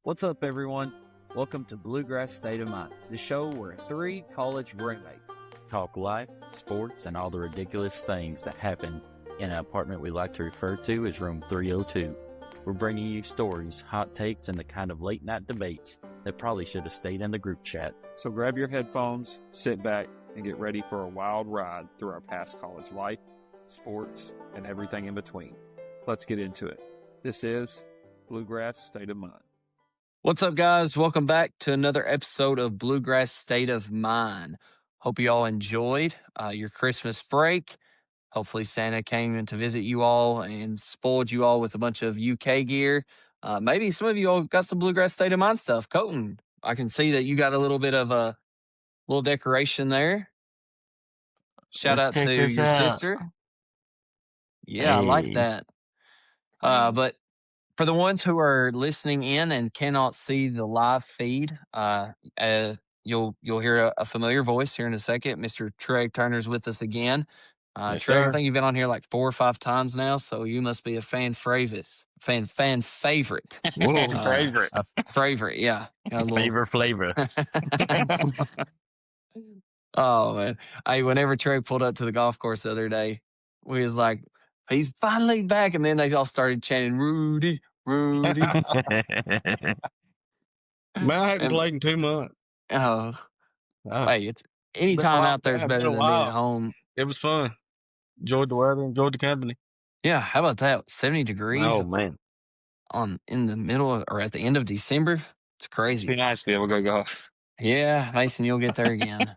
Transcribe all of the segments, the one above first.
What's up, everyone? Welcome to Bluegrass State of Mind, the show where three college roommates talk life, sports, and all the ridiculous things that happen in an apartment we like to refer to as Room 302. We're bringing you stories, hot takes, and the kind of late-night debates that probably should have stayed in the group chat. So grab your headphones, sit back, and get ready for a wild ride through our past college life, sports, and everything in between. Let's get into it. This is Bluegrass State of Mind. What's up, guys? Welcome back to another episode of Bluegrass State of Mind. Hope you all enjoyed your Christmas break. Hopefully Santa came in to visit you all and spoiled you all with a bunch of UK gear. Maybe some of you all got some Bluegrass State of Mind stuff. Colton, I can see that you got a little bit of a little decoration there. Shout out to your sister. Yeah, I like that. But for the ones who are listening in and cannot see the live feed, you'll hear a familiar voice here in a second. Mr. Trey Turner's with us again. Yes, Trey, sir. I think you've been on here like 4 or 5 times now, so you must be a fan favorite. Fan favorite. Whoa, favorite. Favorite, yeah. Got a little- Flavor. Oh, man. Hey, whenever Trey pulled up to the golf course the other day, we was like, he's finally back. And then they all started chanting, Rudy, Rudy. Man, I hadn't played in 2 months. Oh, Oh, hey, it's any time out there is Been better a than being while. at home. it was fun. Enjoyed the weather, enjoyed the company. Yeah, how about that? 70 degrees oh man, in the middle or at the end of December. It's It'd be crazy. nice to be able to go golf. Yeah, Mason, you'll get there again.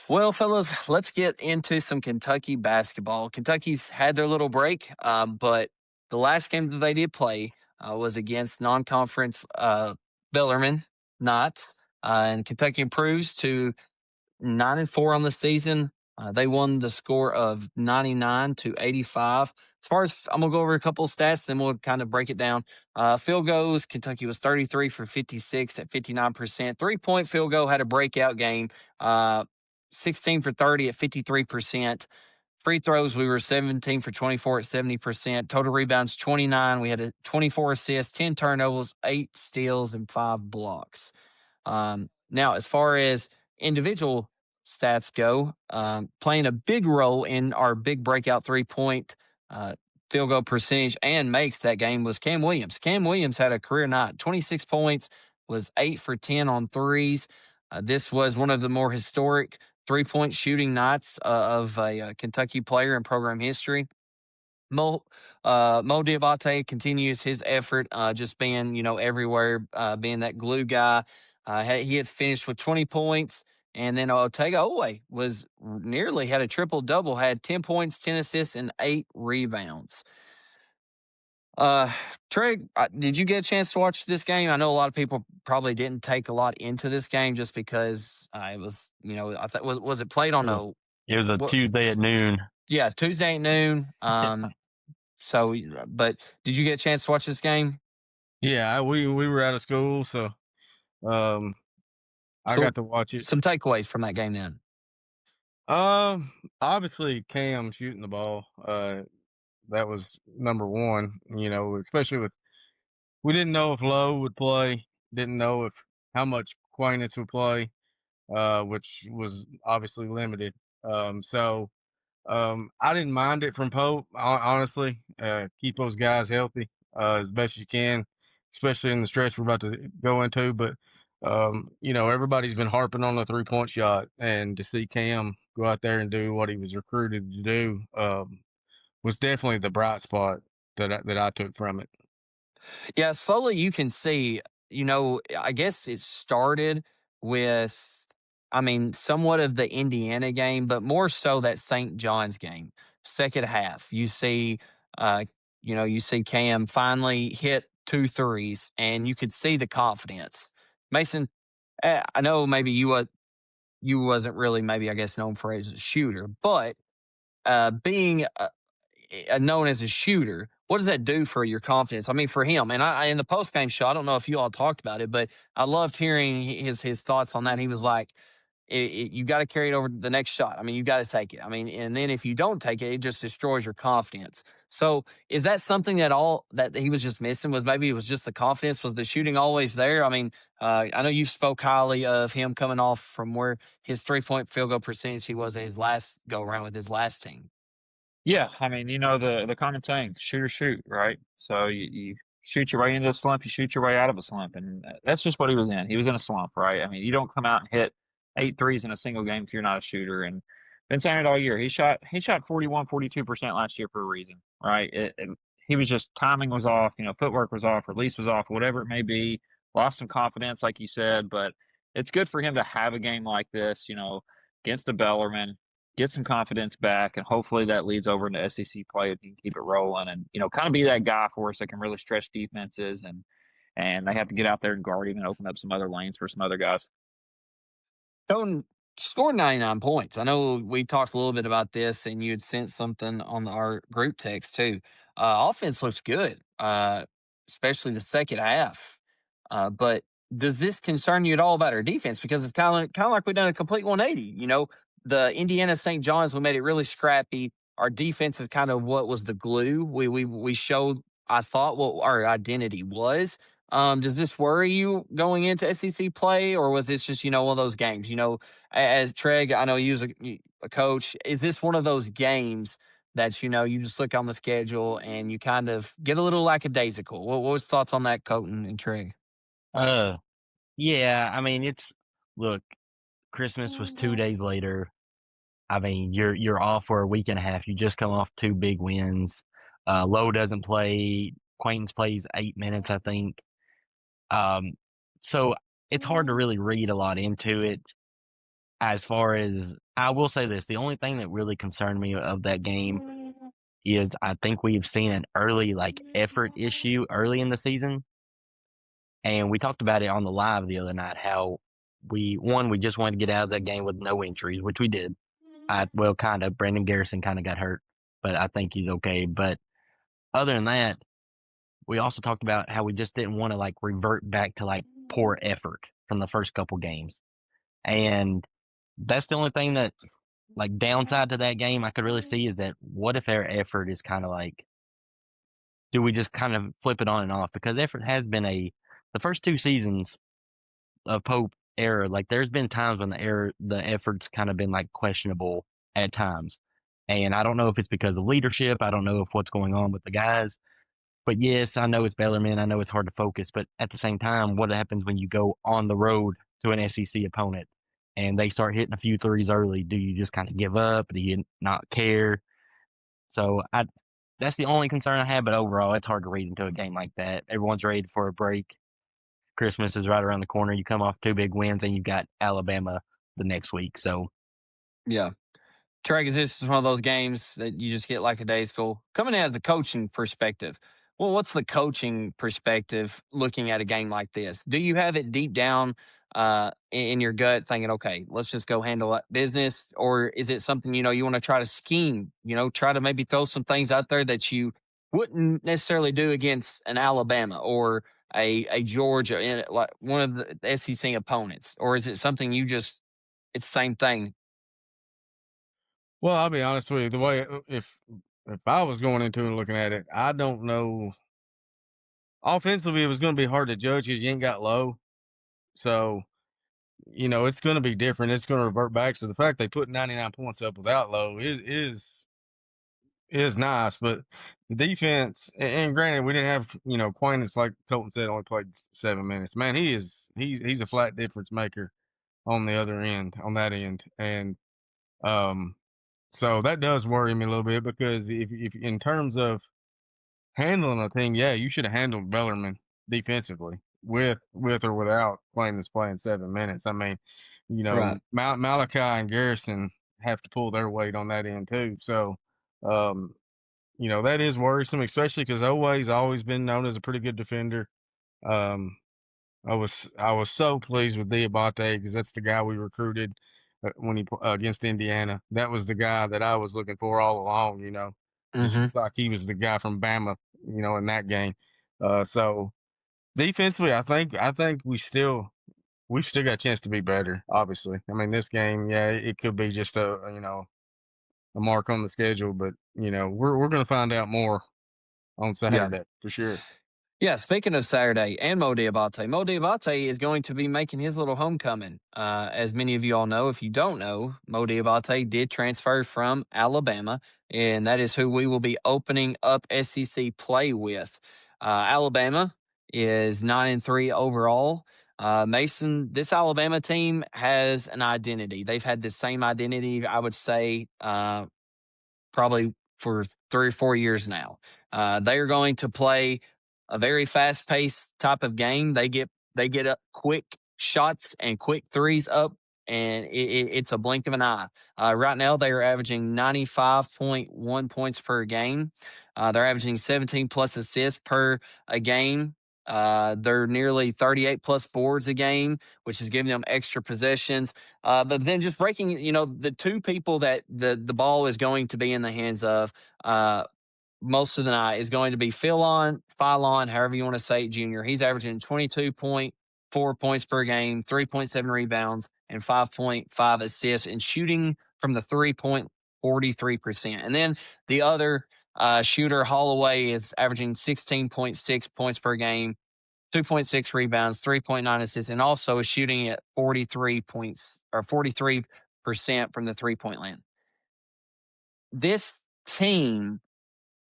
Well, fellas, let's get into some Kentucky basketball. Kentucky's had their little break, but the last game that they did play was against non-conference Bellarmine Knights, and Kentucky improves to 9-4 on the season. They won the score of 99-85. As far as I'm gonna go over a couple of stats, then we'll kind of break it down. Field goals, Kentucky was 33 for 56 at 59%. 3-point field goal had a breakout game. 16 for 30 at 53%. Free throws, we were 17 for 24 at 70%. Total rebounds, 29. We had 24 assists, 10 turnovers, 8 steals, and 5 blocks. Now, as far as individual stats go, playing a big role in our big breakout 3-point field goal percentage and makes that game was Kam Williams. Kam Williams had a career night, 26 points, was 8 for 10 on threes. This was one of the more historic 3-point shooting nights of a Kentucky player in program history. Mo Dioubate continues his effort, just being, everywhere, being that glue guy. He had finished with 20 points, and then Otega Owe was nearly had a triple-double, had 10 points, 10 assists, and 8 rebounds. Trey, did you get a chance to watch this game? I know a lot of people probably didn't take a lot into this game just because it was, I thought was it played on it was a Tuesday at noon. Yeah, Tuesday at noon. So, but did you get a chance to watch this game? Yeah, we were out of school, so I got to watch it. Some takeaways from that game then. Obviously Cam shooting the ball. That was number one. Especially we didn't know if Lowe would play, didn't know how much Quaintance would play, which was obviously limited. So I didn't mind it from Pope, honestly. Keep those guys healthy as best you can, especially in the stretch we're about to go into. But, everybody's been harping on the 3-point shot, and to see Cam go out there and do what he was recruited to do was definitely the bright spot that I took from it. Yeah, slowly you can see, I guess it started with, somewhat of the Indiana game, but more so that St. John's game. Second half, you see Cam finally hit 2 threes, and you could see the confidence. Mason, I know maybe you wasn't really maybe, I guess, known for as a shooter, but being known as a shooter, what does that do for your confidence? For him, and I in the post-game show, I don't know if you all talked about it, but I loved hearing his thoughts on that. He was like, you got to carry it over the next shot. You got to take it. And then if you don't take it, it just destroys your confidence. So is that something that he was just missing? Was maybe it was just the confidence? Was the shooting always there? I mean, I know you spoke highly of him coming off from where his 3-point field goal percentage he was at his last go around with his last team. Yeah, I mean, the common saying, shoot or shoot, right? So you shoot your way into a slump, you shoot your way out of a slump, and that's just what he was in. He was in a slump, right? I mean, you don't come out and hit 8 threes in a single game if you're not a shooter. And been saying it all year. He shot 41, 42% last year for a reason, right? He was just timing was off, footwork was off, release was off, whatever it may be. Lost some confidence, like you said, but it's good for him to have a game like this, against a Bellarmine, get some confidence back, and hopefully that leads over into SEC play and he can keep it rolling and, kind of be that guy for us that can really stretch defenses and they have to get out there and guard him and open up some other lanes for some other guys. Cohen scored 99 points. I know we talked a little bit about this, and you had sent something on our group text too. Offense looks good, especially the second half. But does this concern you at all about our defense? Because it's kind of like we've done a complete 180. The Indiana St. John's, we made it really scrappy. Our defense is kind of what was the glue. We showed, I thought, what our identity was. Does this worry you going into SEC play, or was this just one of those games? As Treg, I know you was a coach. Is this one of those games that you just look on the schedule and you kind of get a little lackadaisical? What was thoughts on that, Colton and Treg? Yeah, I mean, look, Christmas was 2 days later. I mean, you're off for a week and a half. You just come off 2 big wins. Lowe doesn't play. Quaintance plays 8 minutes, I think. So it's hard to really read a lot into it. As far as I will say this, the only thing that really concerned me of that game is I think we've seen an early effort issue early in the season. And we talked about it on the live the other night, how we just wanted to get out of that game with no injuries, which we did. Kind of. Brandon Garrison kind of got hurt, but I think he's okay. But other than that, we also talked about how we just didn't want to revert back to poor effort from the first couple games. And that's the only thing that downside to that game I could really see is that what if our effort is kind of do we just kind of flip it on and off? Because effort has been the first 2 seasons of Pope era, there's been times when the effort's kind of been questionable at times. And I don't know if it's because of leadership. I don't know if what's going on with the guys. But yes, I know it's Bellarmine. I know it's hard to focus. But at the same time, what happens when you go on the road to an SEC opponent and they start hitting a few threes early? Do you just kind of give up? Do you not care? So that's the only concern I have. But overall, it's hard to read into a game like that. Everyone's ready for a break. Christmas is right around the corner. You come off 2 big wins, and you've got Alabama the next week. So, Yeah. Treg, is this one of those games that you just get lackadaisical? Coming out of the coaching perspective, well, what's the coaching perspective looking at a game like this? Do you have it deep down in your gut thinking, okay, let's just go handle that business? Or is it something, you want to try to scheme, try to maybe throw some things out there that you wouldn't necessarily do against an Alabama or a Georgia, like one of the SEC opponents? Or is it something it's the same thing? Well, I'll be honest with you. The way if I was going into it looking at it, I don't know. Offensively, it was going to be hard to judge because you ain't got Lowe, so it's going to be different. It's going to revert back. So the fact they put 99 points up without Lowe is nice, but the defense. And granted, we didn't have Quaintance, like Colton said, only played 7 minutes. Man, he's a flat difference maker on the other end, on that end, and so that does worry me a little bit because if in terms of handling a thing, yeah, you should have handled Bellarmine defensively with or without Quaintance playing 7 minutes. I mean, Right. Malachi and Garrison have to pull their weight on that end too. So, that is worrisome, especially because Oweh's always been known as a pretty good defender. Um, I was so pleased with Dioubate because that's the guy we recruited when he against Indiana. That was the guy that I was looking for all along. Just Mm-hmm. like he was the guy from Bama. In that game. So defensively, I think we've still got a chance to be better. Obviously, I mean this game, yeah, it could be just a mark on the schedule, but we're going to find out more on Saturday for sure. Yeah, speaking of Saturday and Mo Dioubate is going to be making his little homecoming. As many of you all know, if you don't know, Mo Dioubate did transfer from Alabama, and that is who we will be opening up SEC play with. Alabama is 9-3 overall. Mason, this Alabama team has an identity. They've had the same identity, I would say, probably for 3 or 4 years now. They are going to play a very fast-paced type of game. They get up quick shots and quick threes up, and it's a blink of an eye. Right now, they are averaging 95.1 points per game. They're averaging 17-plus assists per a game. They're nearly 38-plus boards a game, which is giving them extra possessions. But then just breaking, the two people that the ball is going to be in the hands of most of the night is going to be Philon, however you want to say it, Junior. He's averaging 22.4 points per game, 3.7 rebounds, and 5.5 assists, and shooting from the 3.43%. And then the other shooter, Holloway, is averaging 16.6 points per game, 2.6 rebounds, 3.9 assists, and also is shooting at 43 points or 43% from the 3-point line. This team,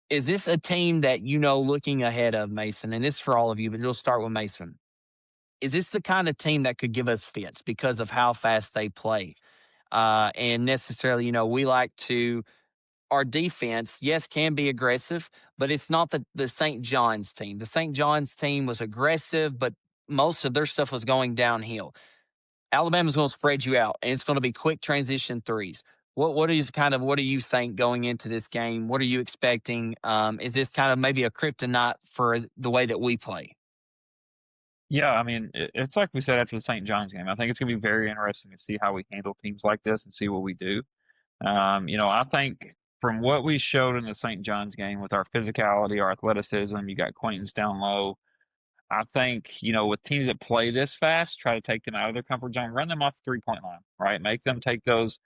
is this a team that, looking ahead of, Mason, and this is for all of you, but we'll start with Mason. Is this the kind of team that could give us fits because of how fast they play? And necessarily, we like to, our defense, yes, can be aggressive, but it's not the St. John's team. The St. John's team was aggressive, but most of their stuff was going downhill. Alabama's going to spread you out, and it's going to be quick transition threes. What do you think going into this game? What are you expecting? Is this kind of maybe a kryptonite for the way that we play? Yeah, I mean, it's like we said after the St. John's game. I think it's going to be very interesting to see how we handle teams like this and see what we do. I think from what we showed in the St. John's game with our physicality, our athleticism, you got Quaintance down low. I think, with teams that play this fast, try to take them out of their comfort zone, run them off the 3-point line, right? Make them take those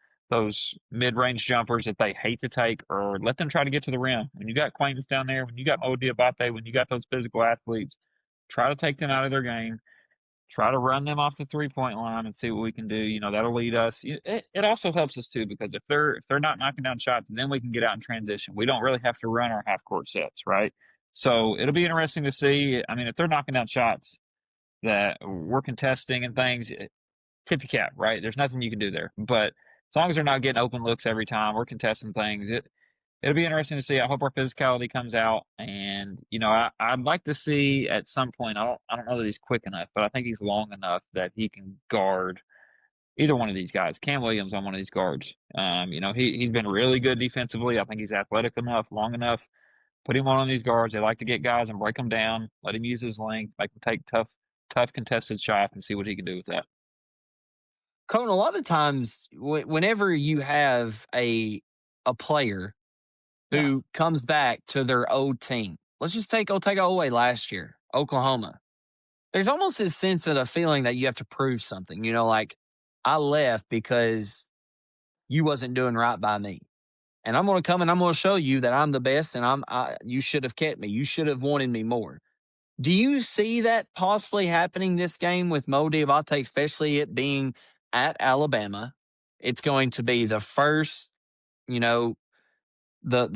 mid-range jumpers that they hate to take, or let them try to get to the rim. When you got Quaintance down there, when you got Mo Dioubate, when you got those physical athletes, try to take them out of their game. Try to run them off the 3-point line and see what we can do. That'll lead us. It also helps us too, because if they're not knocking down shots, then we can get out in transition. We don't really have to run our half court sets, right? So it'll be interesting to see. I mean, if they're knocking down shots that we're contesting and things, tip your cap, right? There's nothing you can do there. But as long as they're not getting open looks every time, we're contesting things. It'll be interesting to see. I hope our physicality comes out, and I'd like to see at some point. I don't know that he's quick enough, but I think he's long enough that he can guard either one of these guys. Kam Williams on one of these guards. He's been really good defensively. I think he's athletic enough, long enough. Put him on one of these guards. They like to get guys and break them down. Let him use his length, make him take tough contested shots, and see what he can do with that. Cohen, a lot of times, whenever you have a player who comes back to their old team, let's just take away last year, Oklahoma. There's almost this sense of a feeling that you have to prove something. Like, I left because you wasn't doing right by me, and I'm going to come and I'm going to show you that I'm the best, and you should have kept me. You should have wanted me more. Do you see that possibly happening this game with Mo Dioubate, especially it being at Alabama? It's going to be the first, the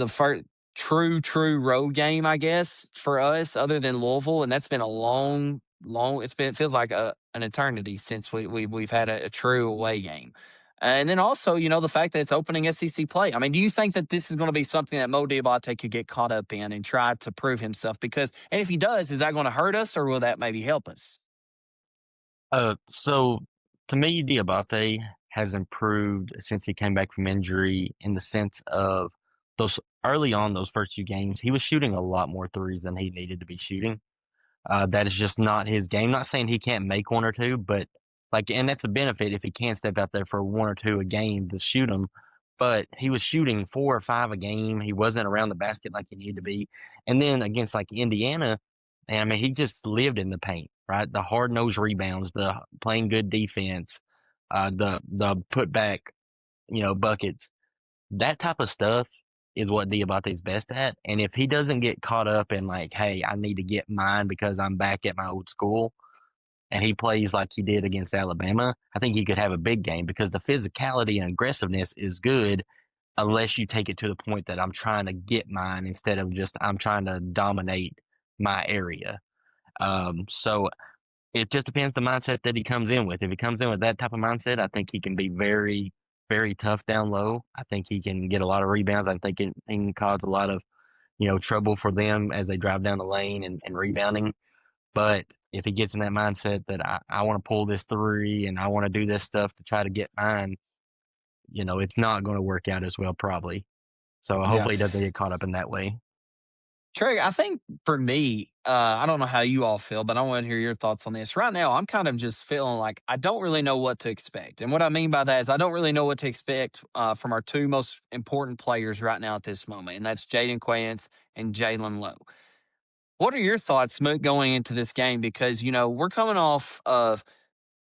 first true road game, I guess, for us, other than Louisville, and that's been a long. It feels like an eternity since we've had a true away game. And then also, the fact that it's opening SEC play. I mean, do you think that this is going to be something that Mo Dioubate could get caught up in and try to prove himself? And if he does, is that going to hurt us, or will that maybe help us? So to me, Diabate has improved since he came back from injury, in the sense of those early on, those first few games, he was shooting a lot more threes than he needed to be shooting. That is just not his game. Not saying he can't make one or two, but and that's a benefit if he can step out there for one or two a game to shoot them. But he was shooting 4 or 5 a game. He wasn't around the basket like he needed to be. And then against Indiana, and I mean, he just lived in the paint, right? The hard nosed rebounds, the playing good defense, the putback, buckets. That type of stuff is what Diabate's best at. And if he doesn't get caught up in like, hey, I need to get mine because I'm back at my old school, and he plays like he did against Alabama, I think he could have a big game because the physicality and aggressiveness is good unless you take it to the point that I'm trying to get mine instead of just I'm trying to dominate my area. So it just depends the mindset that he comes in with. If he comes in with that type of mindset, I think he can be very, very tough down low. I think he can get a lot of rebounds. I think it can cause a lot of, trouble for them as they drive down the lane and rebounding. But if he gets in that mindset that I want to pull this three and I want to do this stuff to try to get mine, it's not going to work out as well probably. So hopefully he doesn't get caught up in that way. Trey, I think for me, I don't know how you all feel, but I want to hear your thoughts on this. Right now, I'm kind of just feeling like I don't really know what to expect. And what I mean by that is I don't really know what to expect from our two most important players right now at this moment, and that's Jayden Quaintance and Jalen Lowe. What are your thoughts going into this game? Because, we're coming off of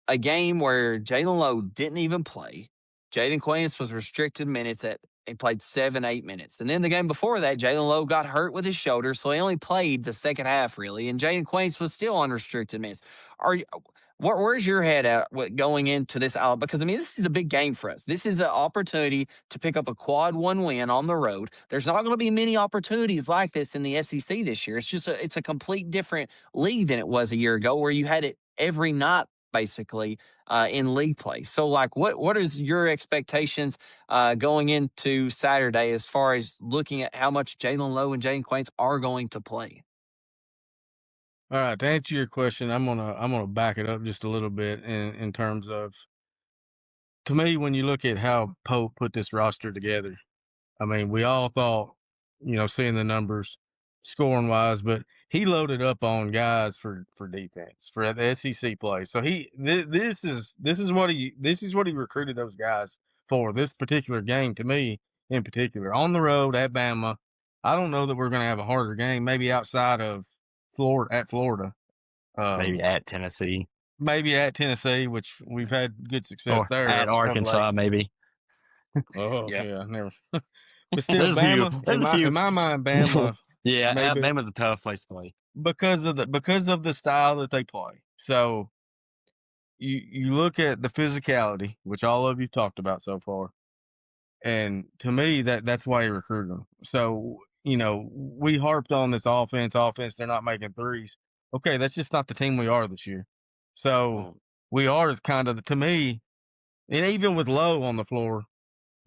a game where Jalen Lowe didn't even play. Jayden Quaintance was restricted minutes he played 7-8 minutes. And then the game before that, Jalen Lowe got hurt with his shoulder, so he only played the second half, really. And Jayden Quaintance was still on restricted minutes. Where's your head at going into this out? Because, this is a big game for us. This is an opportunity to pick up a quad one win on the road. There's not going to be many opportunities like this in the SEC this year. It's a complete different league than it was a year ago where you had it every night basically in league play. So, what is your expectations going into Saturday as far as looking at how much Jalen Lowe and Jayden Quaintance are going to play? All right, to answer your question, I'm gonna back it up just a little bit in terms of, to me, when you look at how Pope put this roster together, we all thought, seeing the numbers, scoring wise, but he loaded up on guys for defense for the SEC play. So this is what he recruited those guys for this particular game. To me, in particular, on the road at Bama, I don't know that we're going to have a harder game. Maybe outside of Florida, Maybe at Tennessee, which we've had good success or there at of Arkansas, late. maybe. Oh Yeah. never. But still, There's a few. Bama, There's a few. in my mind, Bama, Yeah, maybe Alabama's a tough place to play. because of the style that they play. So you look at the physicality, which all of you talked about so far, and to me that's why you recruited them. So we harped on this offense. They're not making threes. Okay, that's just not the team we are this year. So we are kind of to me, and even with Lowe on the floor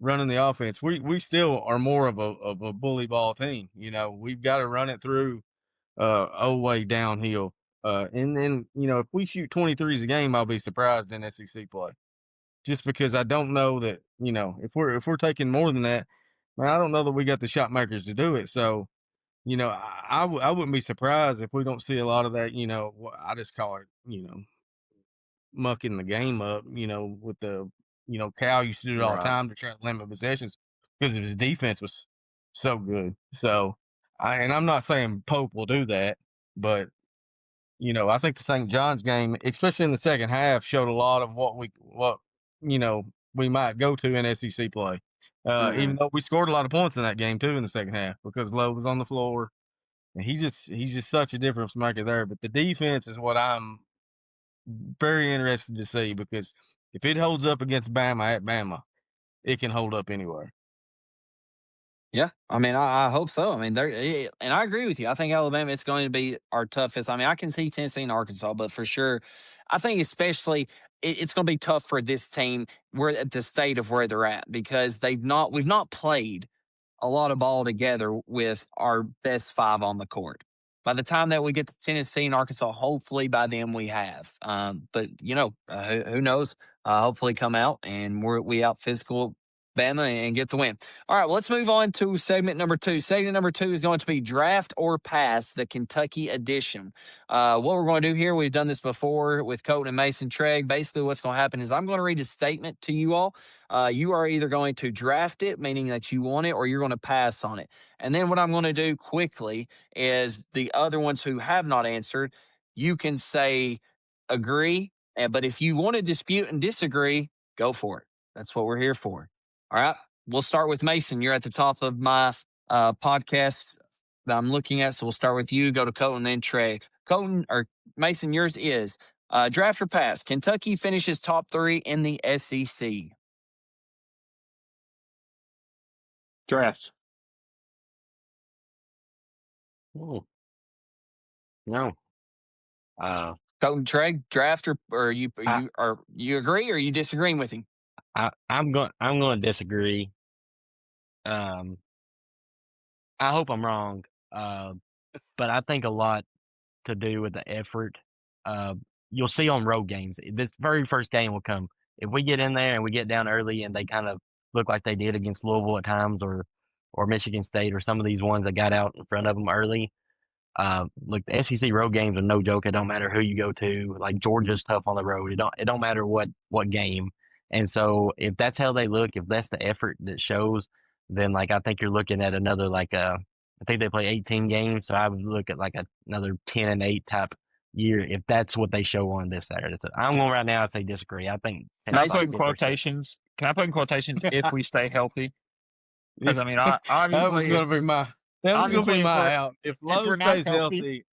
running the offense, we still are more of a bully ball team. We've got to run it through way downhill. And then, if we shoot 23s a game, I'll be surprised in SEC play. Just because I don't know that, if we're taking more than that, man, I don't know that we got the shot makers to do it. So, I wouldn't be surprised if we don't see a lot of that, I just call it, mucking the game up, with the, Cal used to do it all the time to try to limit possessions because his defense was so good. So, and I'm not saying Pope will do that, but, I think the St. John's game, especially in the second half, showed a lot of what we might go to in SEC play. Even though we scored a lot of points in that game too in the second half because Lowe was on the floor, and he's just such a difference maker there. But the defense is what I'm very interested to see, because if it holds up against Bama at Bama, it can hold up anywhere. Yeah, I hope so. And I agree with you. I think Alabama, it's going to be our toughest. I can see Tennessee and Arkansas, but for sure, I think especially it's going to be tough for this team. We're at the state of where they're at because we've not played a lot of ball together with our best five on the court. By the time that we get to Tennessee and Arkansas, hopefully by then we have. But who knows? Hopefully come out and we out physical Bama and get the win. All right, well, let's move on to segment number 2. Segment number 2 is going to be draft or pass, the Kentucky edition. What we're going to do here, we've done this before with Colton and Mason Trigg. Basically, what's going to happen is I'm going to read a statement to you all. You are either going to draft it, meaning that you want it, or you're going to pass on it. And then what I'm going to do quickly is the other ones who have not answered, you can say agree. But if you want to dispute and disagree, go for it. That's what we're here for. All right. we'll start with Mason. You're at the top of my podcast that I'm looking at, so we'll start with you. Go to Colton, then Trey. Colton or Mason, yours is draft or pass. Kentucky finishes top 3 in the SEC. Draft. Oh, no. Colton, Trey, draft or you agree or you disagreeing with him? I'm going to disagree. I hope I'm wrong. But I think a lot to do with the effort. You'll see on road games. This very first game will come. If we get in there and we get down early and they kind of look like they did against Louisville at times or Michigan State or some of these ones that got out in front of them early, look, the SEC road games are no joke. It don't matter who you go to. Like Georgia's tough on the road. It don't matter what game. And so if that's how they look, if that's the effort that shows, then like I think you're looking at another I think they play 18 games, so I would look at like another 10-8 type year if that's what they show on this Saturday. So I'm going right now. I'd say disagree. I think Can I put in quotations? If we stay healthy? Because I mean, obviously that was going to be my out. If Lowe stays healthy,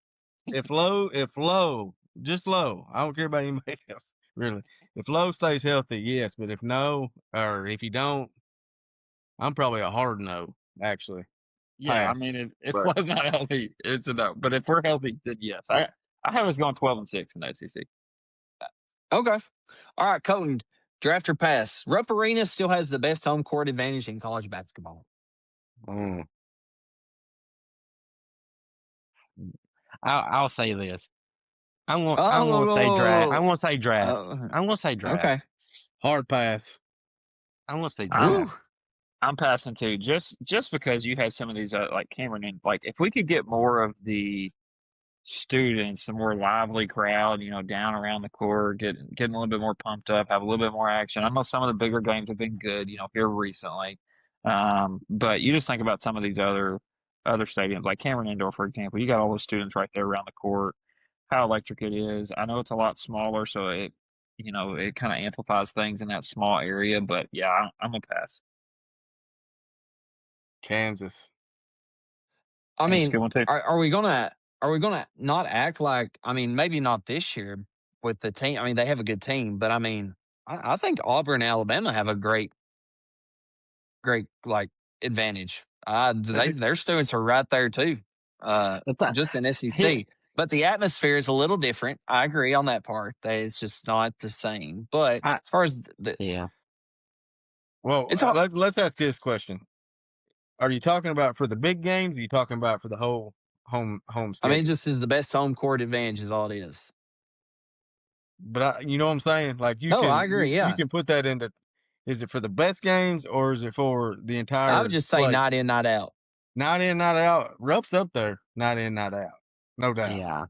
if Lowe, just Lowe, I don't care about anybody else really. If Lowe stays healthy, yes, but if no, or if you don't, I'm probably a hard no. Actually, yeah. Pass. I mean, if Lowe's not healthy, it's a no. But if we're healthy, then yes. I have us going 12-6 in the SEC. Okay. All right, Colton, draft or pass. Rupp Arena still has the best home court advantage in college basketball. I'll say this. I'm going to say draft. I'm going to say draft. I'm going to say draft. Okay. Hard pass. I'm going to say draft. I'm passing too, just because you had some of these like Cameron and like if we could get more of the students, the more lively crowd, down around the court, getting a little bit more pumped up, have a little bit more action. I know some of the bigger games have been good, here recently, but you just think about some of these other stadiums, like Cameron Indoor, for example. You got all those students right there around the court. How electric it is! I know it's a lot smaller, so it kind of amplifies things in that small area. But yeah, I'm gonna pass. Kansas. I mean, are we gonna not act like? I mean, maybe not this year with the team. I mean, they have a good team, but I mean, I think Auburn and Alabama have a great like advantage. Their students are right there too. Just in SEC, but the atmosphere is a little different. I agree on that part. That it's just not the same. But as far as well, let's ask this question. Are you talking about for the big games? Or are you talking about for the whole home schedule? I mean, it just is the best home court advantage is all it is. But you know what I'm saying? Like I agree. You can put that into. Is it for the best games or is it for the entire? I would just say night in, night out. Night in, night out. Rupp's up there. Night in, night out. No doubt. Yeah.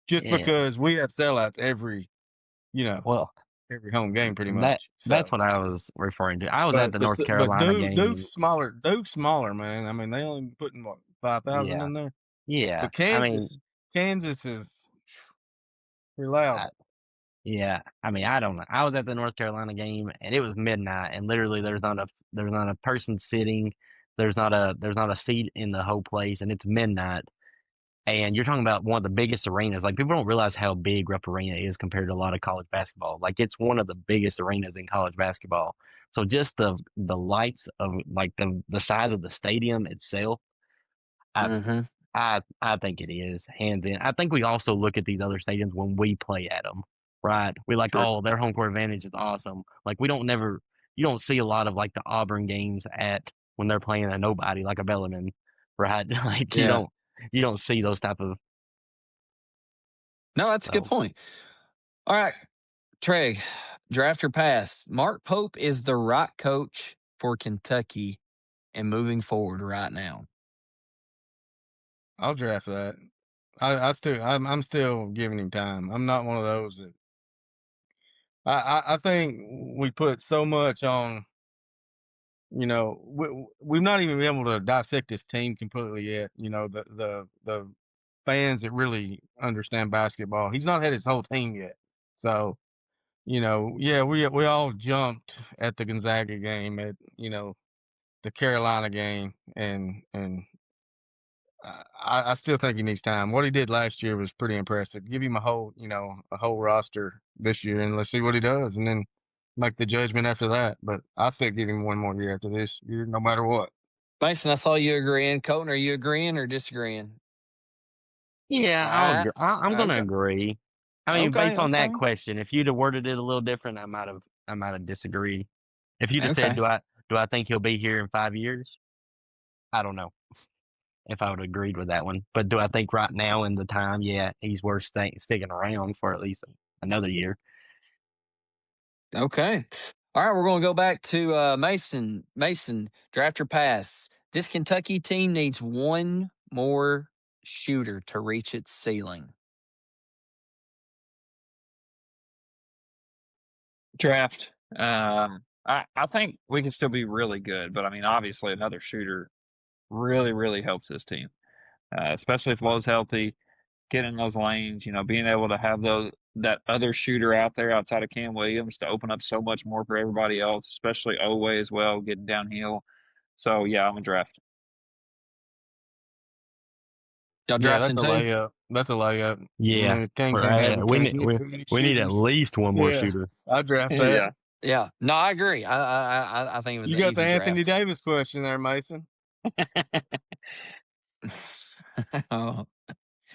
Just because we have sellouts every, every home game pretty much. That's what I was referring to. I was at the North Carolina game. Duke's smaller, man. I mean, they only putting 5,000 in there. Yeah. But Kansas is pretty loud. Yeah. I mean, I don't know. I was at the North Carolina game and it was midnight and literally there's not a person sitting. There's not a seat in the whole place and it's midnight. And you're talking about one of the biggest arenas. Like, people don't realize how big Rupp Arena is compared to a lot of college basketball. Like, it's one of the biggest arenas in college basketball. So just the lights of, like, the size of the stadium itself, I think it is, hands in. I think we also look at these other stadiums when we play at them, right? We like, oh, their home court advantage is awesome. Like, you don't see a lot of, like, the Auburn games when they're playing a nobody, like a Bellarmine, right? Like, you don't see those type of. No, that's a good point. All right, Trey, draft or pass. Mark Pope is the right coach for Kentucky and moving forward right now. I'll draft that. I'm still giving him time. I'm not one of those that. I think we put so much on. We've not even been able to dissect this team completely yet. The fans that really understand basketball. He's not had his whole team yet. So, we all jumped at the Gonzaga game the Carolina game, and I still think he needs time. What he did last year was pretty impressive. Give him a whole roster this year, and let's see what he does, and then make the judgment after that. But I still give him one more year after this year, no matter what. Mason, I saw you agreeing. Colton, are you agreeing or disagreeing? Yeah, I'm going to Okay. agree. I mean, Okay, based on that okay. question, if you'd have worded it a little different, I might have disagreed. If you'd have Okay. said, do I think he'll be here in 5 years? I don't know if I would have agreed with that one. But do I think right now in the time, yeah, he's worth sticking around for at least another year? Okay. All right, we're going to go back to Mason. Mason, draft or pass. This Kentucky team needs one more shooter to reach its ceiling. Draft. I think we can still be really good, but I mean, obviously, another shooter really, really helps this team, especially if Lowe's healthy, getting those lanes. Being able to have that other shooter out there outside of Kam Williams to open up so much more for everybody else, especially Owe as well, getting downhill. So yeah, I'm a draft. Y'all Yeah, drafting that's a too? layup. That's a layup. Yeah, Teams ain't having we too need many we need at shooters. least one more Yeah, shooter. I draft that. Yeah. Yeah. No, I agree. I think it was You an got the easy Anthony draft. Davis question there, Mason. Oh.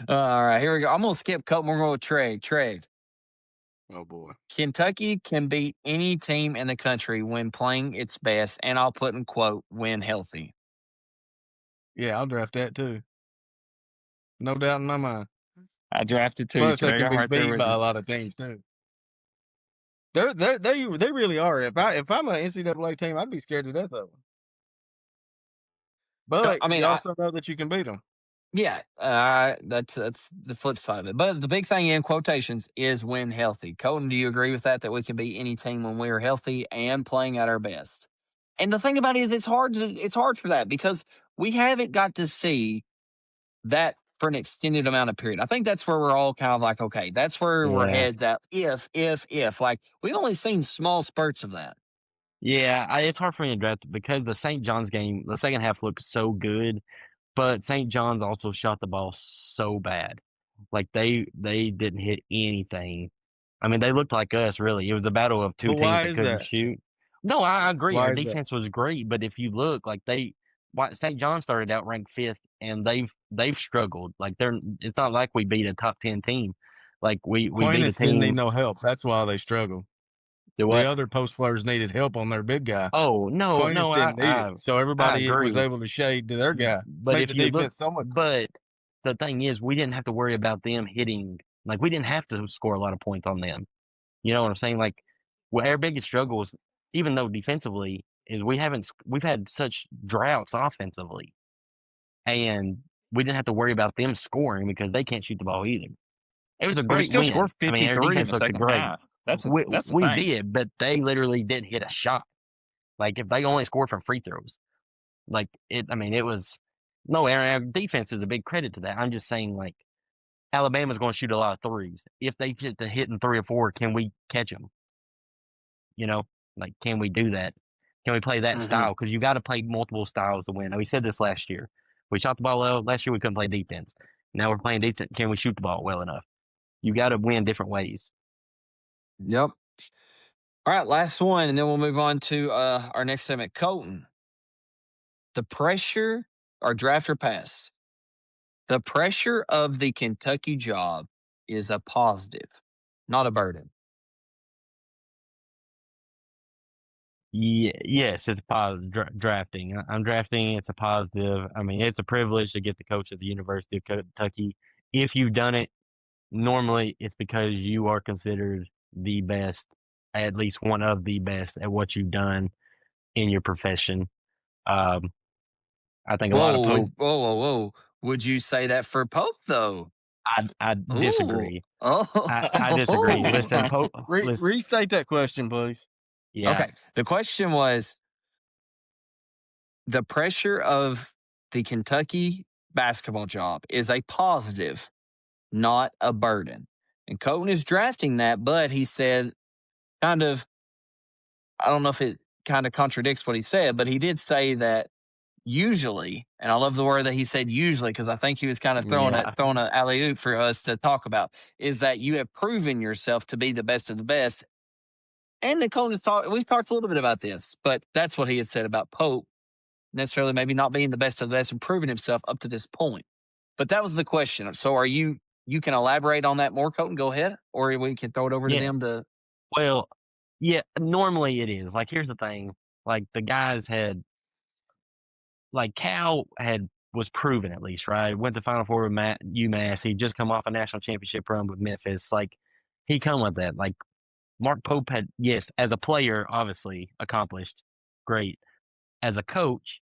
All right, here we go. I'm going to skip Colton. We're going to trade. Trade. Oh boy. Kentucky can beat any team in the country when playing its best, and I'll put in quote, when healthy. Yeah, I'll draft that too. No doubt in my mind. I drafted too, Plus, they Trey. can I'm be right there beat with by you. a lot of teams too. They really are. If I'm an NCAA team, I'd be scared to death of them. But I mean, you also know that you can beat them. yeah, that's the flip side of it. But the big thing in quotations is when healthy. Colton, do you agree with that? That we can beat any team when we are healthy and playing at our best. And the thing about it is, it's hard for that because we haven't got to see that for an extended amount of period. I think that's where we're all kind of like, okay, that's where we're Yeah. heads at. If like we've only seen small spurts of that. Yeah, it's hard for me to draft because the St. John's game, the second half looked so good, but St. John's also shot the ball so bad. Like they didn't hit anything. I mean, they looked like us, really. It was a battle of two But teams why that is couldn't that? shoot. No, I agree. Why Our is that? defense was great, but if you look, like St. John started out ranked 5th, and they've struggled. Like it's not like we beat a top 10 team. Like we beat a Quaintance didn't need team. no help. That's why they struggled. Do The what? other post players needed help on their big guy. Oh no, Quaintance didn't need it, so I everybody was agree. able to shade to their guy. But Made if the you look, defense so much. but the thing is, we didn't have to worry about them hitting. Like we didn't have to score a lot of points on them. You know what I'm saying? Like, our biggest struggles, even though defensively, is we've had such droughts offensively, and we didn't have to worry about them scoring because they can't shoot the ball either. It was a But we great still win. scored I mean, our 53 in defense the looked second great. half. That's the We thing. did, but they literally didn't hit a shot. Like if they only scored from free throws, like it. I mean, it was no. Our defense is a big credit to that. I'm just saying, like Alabama's going to shoot a lot of threes. If they get to hitting 3 or 4, can we catch them? You know, like, can we do that? Can we play that style? Because you got to play multiple styles to win. We said this last year. We shot the ball well. Last year we couldn't play defense. Now we're playing defense. Can we shoot the ball well enough? You got to win different ways. Yep. All right, last one, and then we'll move on to our next segment. Colton, the pressure or draft or pass. The pressure of the Kentucky job is a positive, not a burden. Yeah, yes, it's positive drafting. I'm drafting. It's a positive. I mean, it's a privilege to get the coach of the University of Kentucky. If you've done it, normally it's because you are considered the best, at least one of the best at what you've done in your profession. I think a lot of Pope. Whoa. Would you say that for Pope, though? I Ooh. disagree. Oh. I disagree. Listen, Pope. Listen, Restate that question, please. yeah. Okay. The question was the pressure of the Kentucky basketball job is a positive, not a burden. And Colton is drafting that, but he said kind of, I don't know if it kind of contradicts what he said, but he did say that usually, and I love the word that he said usually because I think he was kind of throwing an alley oop for us to talk about, is that you have proven yourself to be the best of the best. And Nicole has we've talked a little bit about this, but that's what he had said about Pope, necessarily maybe not being the best of the best and proving himself up to this point. But that was the question. So are you can elaborate on that more, Colton? Go ahead, or we can throw it over to them to. Well, yeah, normally it is. Like, here's the thing. Like, the guys had, like, Cal was proven at least, right? Went to Final Four with UMass. He'd just come off a national championship run with Memphis. Like, he come with that. Like, Mark Pope had, yes, as a player, obviously accomplished great. As a coach,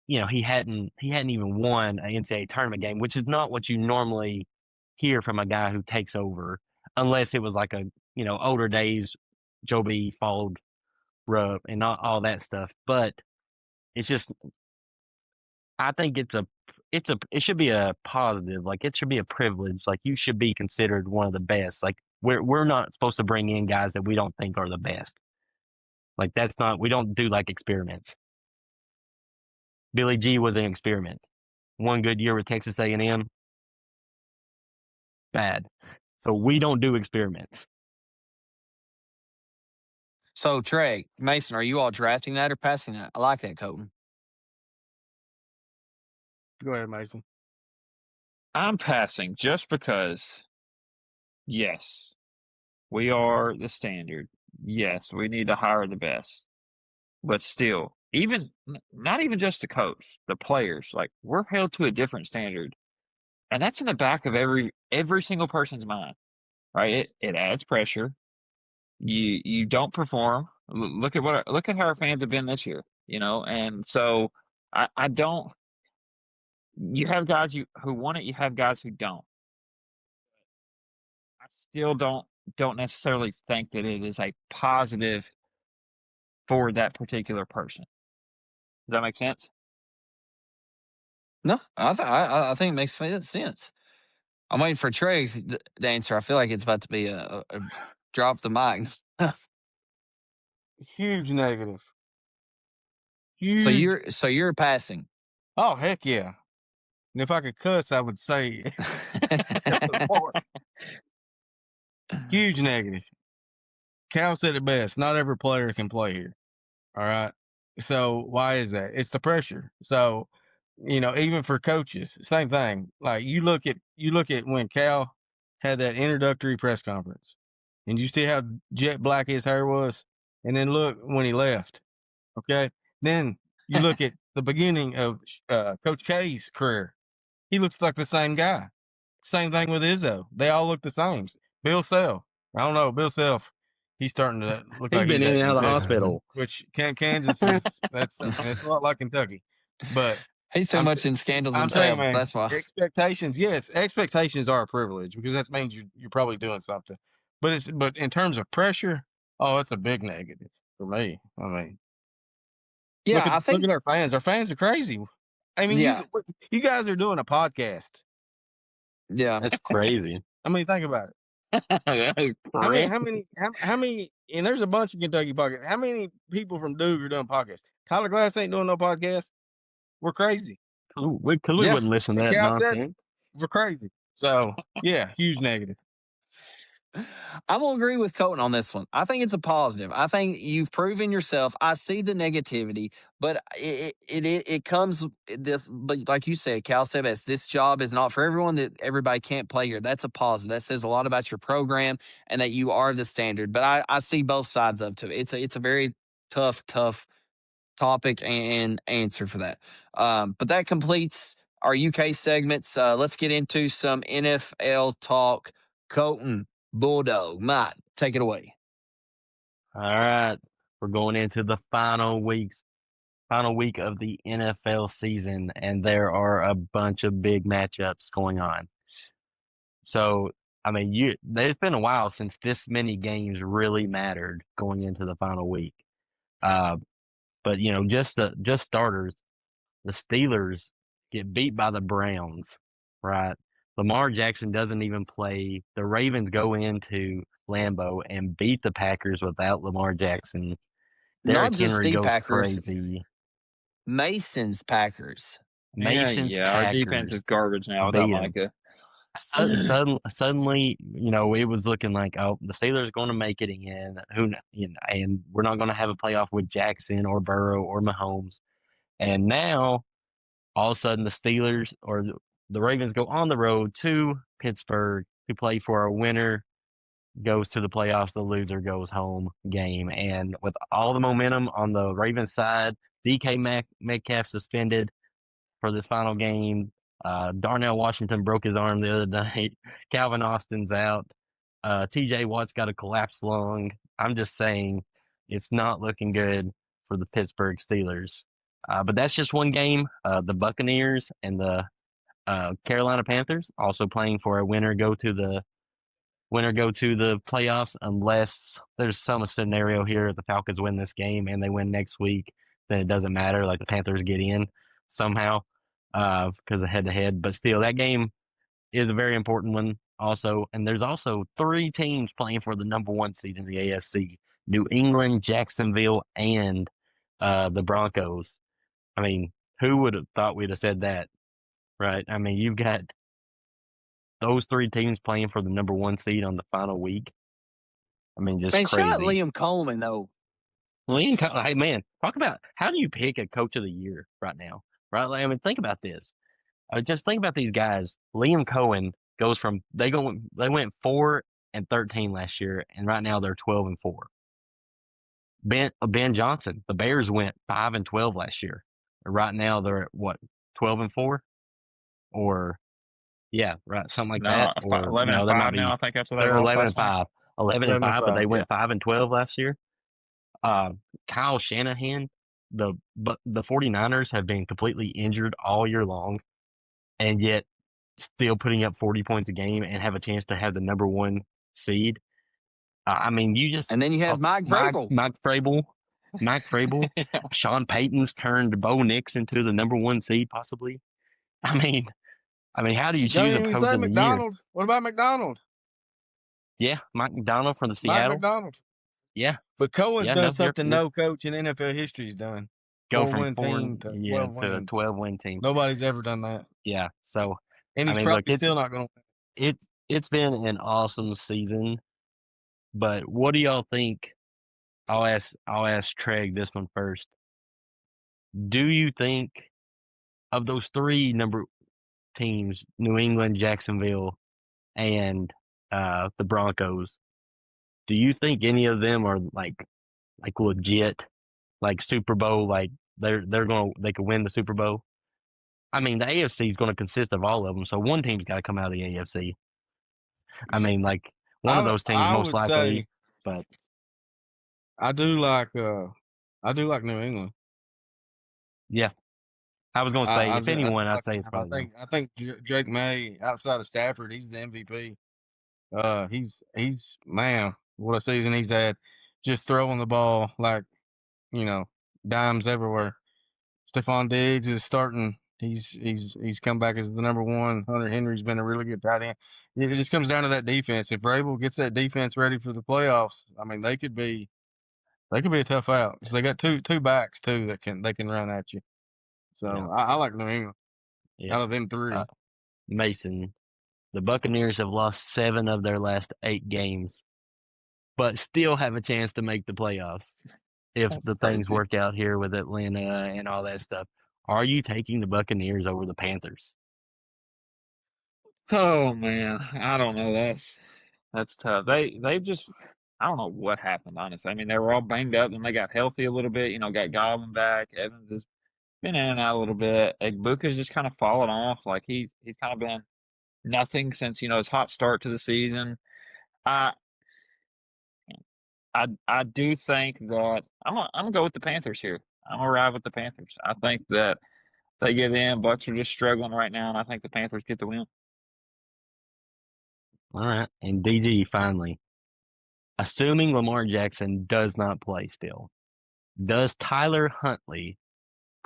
he hadn't even won an NCAA tournament game, which is not what you normally hear from a guy who takes over, unless it was like a older days, Joe B followed Rupp and not all that stuff. But it's just, I think it should be a positive. Like, it should be a privilege. Like, you should be considered one of the best. Like, we're not supposed to bring in guys that we don't think are the best. Like, we don't do like experiments. Billy G was an experiment. One good year with Texas A&M, bad. So we don't do experiments. So, Trey, Mason, are you all drafting that or passing that? I like that, Colton. Go ahead, Mason. I'm passing just because, yes, we are the standard. Yes, we need to hire the best. But still, not even just the coach, the players, like, we're held to a different standard. And that's in the back of every single person's mind, right? It adds pressure. You don't perform. Look at how our fans have been this year, and so I don't. You have guys who want it. You have guys who don't. I still don't necessarily think that it is a positive for that particular person. Does that make sense? No, I think it makes sense. I'm waiting for Trey's answer. I feel like it's about to be a drop the mic. Huge negative. Huge. So you're passing. Oh, heck yeah. And if I could cuss, I would say huge negative. Cal said it best. Not every player can play here. All right. So why is that? It's the pressure. So, even for coaches, same thing. Like, you look at when Cal had that introductory press conference, and you see how jet black his hair was, and then look when he left. Okay. Then you look at the beginning of Coach K's career. He looks like the same guy. Same thing with Izzo. They all look the same. Bill Self. I don't know. Bill Self, he's starting to look like he's been in and out of the hospital. Which Kansas is that's a lot like Kentucky. But he's too much in scandals I'm himself. saying, man, that's why. Expectations, yes, expectations are a privilege because that means you're probably doing something. But in terms of pressure, it's a big negative for me. I mean, yeah, look at our fans. Our fans are crazy. I mean, you guys are doing a podcast. Yeah, that's crazy. I mean, think about it. How many? And there's a bunch of Kentucky podcasts. How many people from Duke are doing podcasts? Tyler Glass ain't doing no podcast. We're crazy. We wouldn't listen to that nonsense. We're crazy. So yeah, huge negative. I'm gonna agree with Colton on this one. I think it's a positive. I think you've proven yourself. I see the negativity, but it comes this. But like you said, Cal said best. This job is not for everyone. That everybody can't play here. That's a positive. That says a lot about your program and that you are the standard. But I see both sides of it. It's a very tough topic and answer for that. But that completes our UK segments. Let's get into some NFL talk. Colton, Bulldog, Matt, take it away. All right. We're going into the final week of the NFL season, and there are a bunch of big matchups going on. So, I mean, there's been a while since this many games really mattered going into the final week. But just starters, the Steelers get beat by the Browns, right? Lamar Jackson doesn't even play. The Ravens go into Lambeau and beat the Packers without Lamar Jackson. Not Derrick just Henry the goes Packers, crazy. Mason's Packers. Mason's Yeah, our defense is Packers garbage now without beat 'em. Micah. Suddenly, it was looking like, oh, the Steelers are going to make it in. And we're not going to have a playoff with Jackson or Burrow or Mahomes. And now, all of a sudden, the Steelers or the Ravens go on the road to Pittsburgh to play for a winner goes to the playoffs, the loser goes home game. And with all the momentum on the Ravens side, DK Metcalf suspended for this final game. Darnell Washington broke his arm the other night. Calvin Austin's out. TJ Watt's got a collapsed lung. I'm just saying it's not looking good for the Pittsburgh Steelers. But that's just one game. The Buccaneers and the Carolina Panthers also playing for a winner go to the playoffs, unless there's some scenario here the Falcons win this game and they win next week, then it doesn't matter. Like the Panthers get in somehow because of head-to-head. But still, that game is a very important one also. And there's also 3 teams playing for the number 1 seed in the AFC: New England, Jacksonville, and the Broncos. I mean, who would have thought we'd have said that, right? I mean, you've got those 3 teams playing for the number 1 seed on the final week. I mean, just Man, crazy. shout out Liam Coleman, though. Hey, man, talk about how do you pick a coach of the year right now? Right? I mean, think about this. Just think about these guys. Liam Cohen goes from they went 4-13 last year, and right now they're 12-4. Ben Johnson, the Bears went 5-12 last year. Right now they're at what, 12-4, or yeah, right, something like that. Or 11-5 now, I think, after that. They're loss 11-5. 11-5, but they went yeah. 5-12 last year. Kyle Shanahan, the 49ers have been completely injured all year long, and yet still putting up 40 points a game and have a chance to have the number 1 seed. I mean, And then you have Mike Vrabel. Mike Vrabel. Sean Payton's turned Bo Nix into the number 1 seed, possibly. I mean, how do you choose a coach of the McDonald. year? What about McDonald? Yeah, Mike McDonald from the Seattle. Mike McDonald. Yeah. But Cohen's done something you're, no coach in NFL history's done. Go from 4-win team to 12 to a wins. 12-win team. Nobody's ever done that. Yeah. So, and he's probably still not going to win. It's been an awesome season, but what do y'all think? I'll ask Treg this one first. Do you think of those 3 number teams, New England, Jacksonville, and the Broncos, do you think any of them are like legit, like Super Bowl, like they could win the Super Bowl? I mean, the AFC is going to consist of all of them, so one team's got to come out of the AFC. I mean, like one of those teams most likely, but I do like New England. Yeah, I was going to say if anyone, I'd say it's probably. I think Drake May, outside of Stafford, he's the MVP. He's man, what a season he's had, just throwing the ball like, dimes everywhere. Stephon Diggs is starting. He's come back as the number 1. Hunter Henry's been a really good tight end. It just comes down to that defense. If Vrabel gets that defense ready for the playoffs, I mean, they could be a tough out because they got two backs too that they can run at you. So yeah. I like New England. Yeah. Out of them 3, Mason, the Buccaneers have lost 7 of their last 8 games, but still have a chance to make the playoffs if the things work out here with Atlanta and all that stuff. Are you taking the Buccaneers over the Panthers? Oh man, I don't know. That's tough. They've just, I don't know what happened, honestly. I mean, they were all banged up and they got healthy a little bit. Got Godwin back. Evans has been in and out a little bit. Egbuka's just kind of fallen off. Like he's kind of been nothing since his hot start to the season. I do think that I'm gonna go with the Panthers here. I'm gonna ride with the Panthers. I think that they get in. Bucks are just struggling right now, and I think the Panthers get the win. All right, and DG, finally, assuming Lamar Jackson does not play still, does Tyler Huntley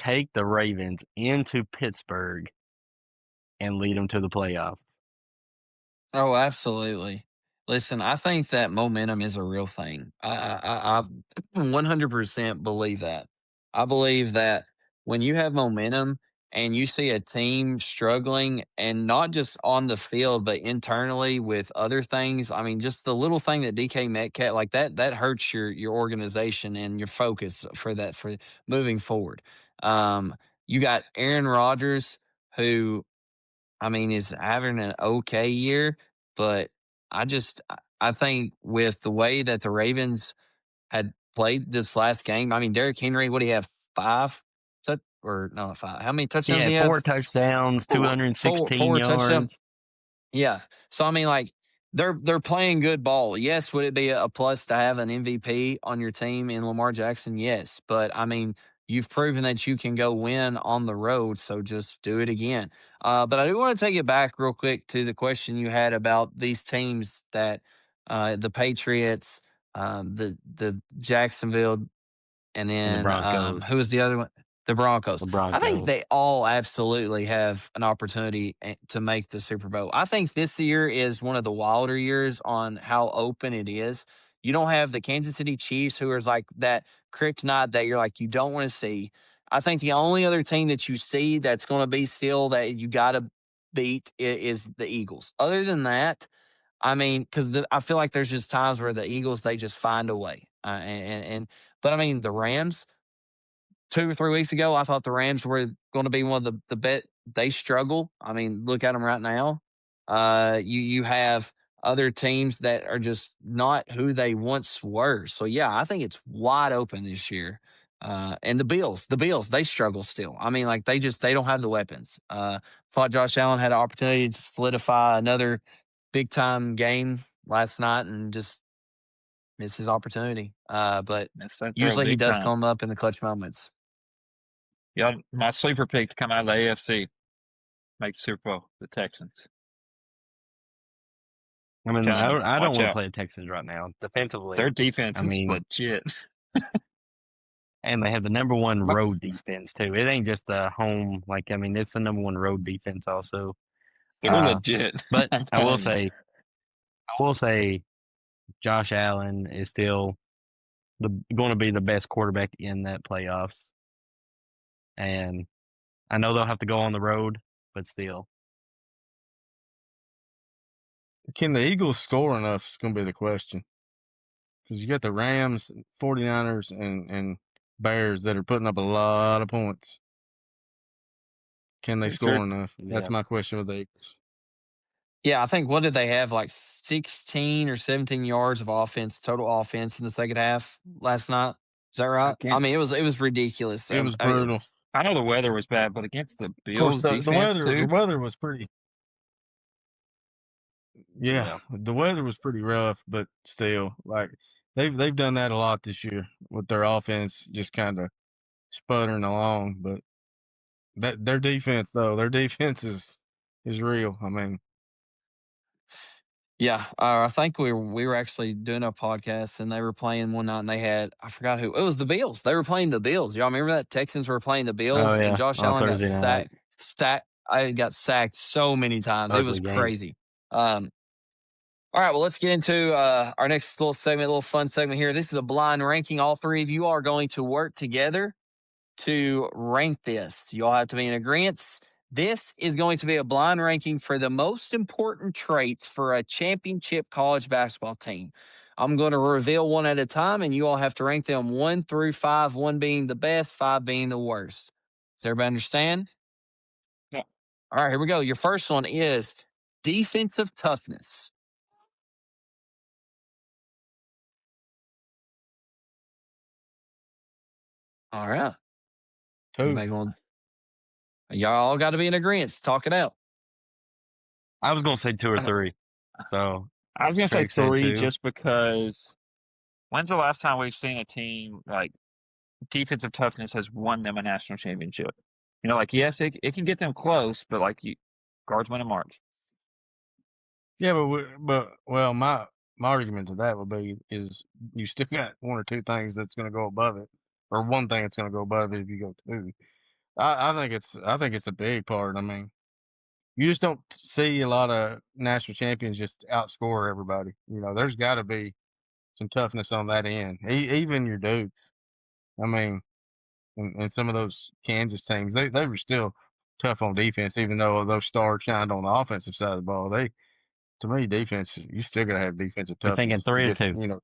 take the Ravens into Pittsburgh and lead them to the playoff? Oh, absolutely. Listen, I think that momentum is a real thing. I 100% believe that. I believe that when you have momentum and you see a team struggling, and not just on the field, but internally with other things. I mean, just the little thing that DK Metcalf like that hurts your organization and your focus for moving forward. You got Aaron Rodgers, who I mean, is having an okay year, but I think with the way that the Ravens had played this last game, I mean, Derrick Henry, what do you have? Five? Or no, five. How many He touchdowns do had you 4 have? touchdowns, Four, 216 four touchdowns. yards. Yeah. So I mean, like they're playing good ball. Yes, would it be a plus to have an MVP on your team in Lamar Jackson? Yes, but I mean, you've proven that you can go win on the road, so just do it again. But I do want to take it back real quick to the question you had about these teams that the Patriots, the Jacksonville, and And the then Broncos. who was the other one? The Broncos. The I think Broncos. they all absolutely have an opportunity to make the Super Bowl. I think this year is one of the wilder years on how open it is. You don't have the Kansas City Chiefs, who are like that kryptonite that you're like, you don't want to see. I think the only other team that you see that's going to be still that you got to beat is the Eagles. Other than that, I mean, because I feel like there's just times where the Eagles, they just find a way. But I mean, the Rams, 2 or 3 weeks ago, I thought the Rams were going to be one of the bet. They struggle. I mean, look at them right now. You have other teams that are just not who they once were. So yeah, I think it's wide open this year. And the Bills, they struggle still. I mean, like they don't have the weapons. Thought Josh Allen had an opportunity to solidify another big time game last night and just missed his opportunity. But That's that throw usually he big does time. come up in the clutch moments. Yeah, my sleeper pick to come out of the AFC, make the Super Bowl, the Texans. I mean, Telling you, I don't watch want to out. play the Texans right now. Defensively, Their defense I is mean, legit. and they have the number one road defense too. It ain't just a home. Like, I mean, it's the number one road defense also. They're legit. But I'm I will telling you. say, Josh Allen is still going to be the best quarterback in that playoffs. And I know they'll have to go on the road, but still. Can the Eagles score enough is going to be the question. Because you got the Rams, 49ers, and Bears that are putting up a lot of points. Can they It's score true. enough? That's Yeah. my question with the Eagles. Yeah, I think what did they have, like 16 or 17 yards of offense, total offense in the second half last night? Is that right? I mean, it was ridiculous. It was I mean, brutal. I know the weather was bad, but against the Of course, Bills the defense too. weather was pretty. Yeah, Yeah. the weather was pretty rough, but still, like they've done that a lot this year with their offense just kind of sputtering along. But their defense though, their defense is real. I mean, yeah, I think we were actually doing a podcast and they were playing one night and they had, I forgot who it was, the Bills. They were playing the Bills. Y'all remember that Texans were playing the Bills Oh and yeah, Josh on Allen got Thursday night, sacked so many times. It was ugly game. crazy. All right, well, let's get into our next little segment, a little fun segment here. This is a blind ranking. All three of you are going to work together to rank this. You all have to be in agreement. This is going to be a blind ranking for the most important traits for a championship college basketball team. I'm going to reveal one at a time, and you all have to rank them 1 through 5, 1 being the best, 5 being the worst. Does everybody understand? Yeah. All right, here we go. Your first one is defensive toughness. All right. 2. Anybody going? Y'all all got to be in agreement. Talk it out. I was gonna say 2 or 3. So I was gonna say Craig said 3 2. just because when's the last time we've seen a team like defensive toughness has won them a national championship? You know, like yes, it can get them close, but like guards win in March. Yeah, but my argument to that would be is you still got 1 or 2 things that's going to go above it, or 1 thing that's going to go above it if you go 2. I think it's a big part. I mean, you just don't see a lot of national champions just outscore everybody. You know, there's got to be some toughness on that end. Even your Dukes. I mean, and some of those Kansas teams, they were still tough on defense, even though those stars shined on the offensive side of the ball. To me, defense, you still got to have defensive We're toughness. thinking 3 or 2. You know,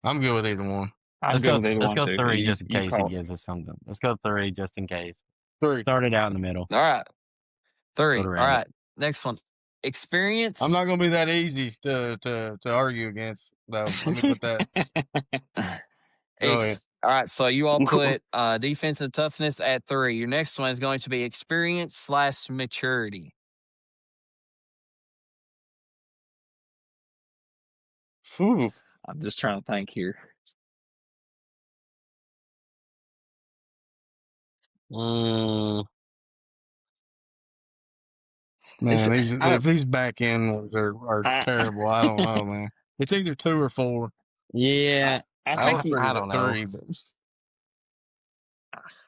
I'm good with either one. I'm good with either one, Let's too. go 3 just in case he gives us something. Let's go 3 just in case. 3. Start it out in the middle. All right. 3. All around right. Next one. Experience. I'm not going to be that easy to argue against, though. Let me put that. Go ahead. All right. So you all put defensive toughness at 3. Your next one is going to be experience/maturity. Ooh. I'm just trying to think here. Man, these back end ones are terrible. I don't know, man. It's either 2 or 4. Yeah, I don't know. 3.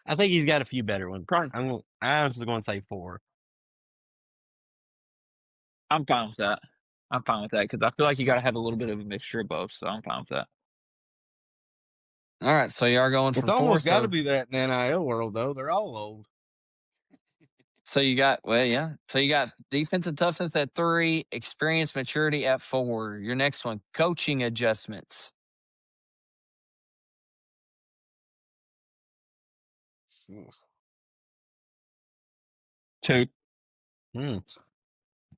I think he's got a few better ones. I was going to say 4. I'm fine with that. Because I feel like you got to have a little bit of a mixture of both, so I'm fine with that. All right. So you are going for 4. It's almost got to be that in the NIL world, though. They're all old. So you got, So you got defensive toughness at 3, experience maturity at 4. Your next one, coaching adjustments. Two.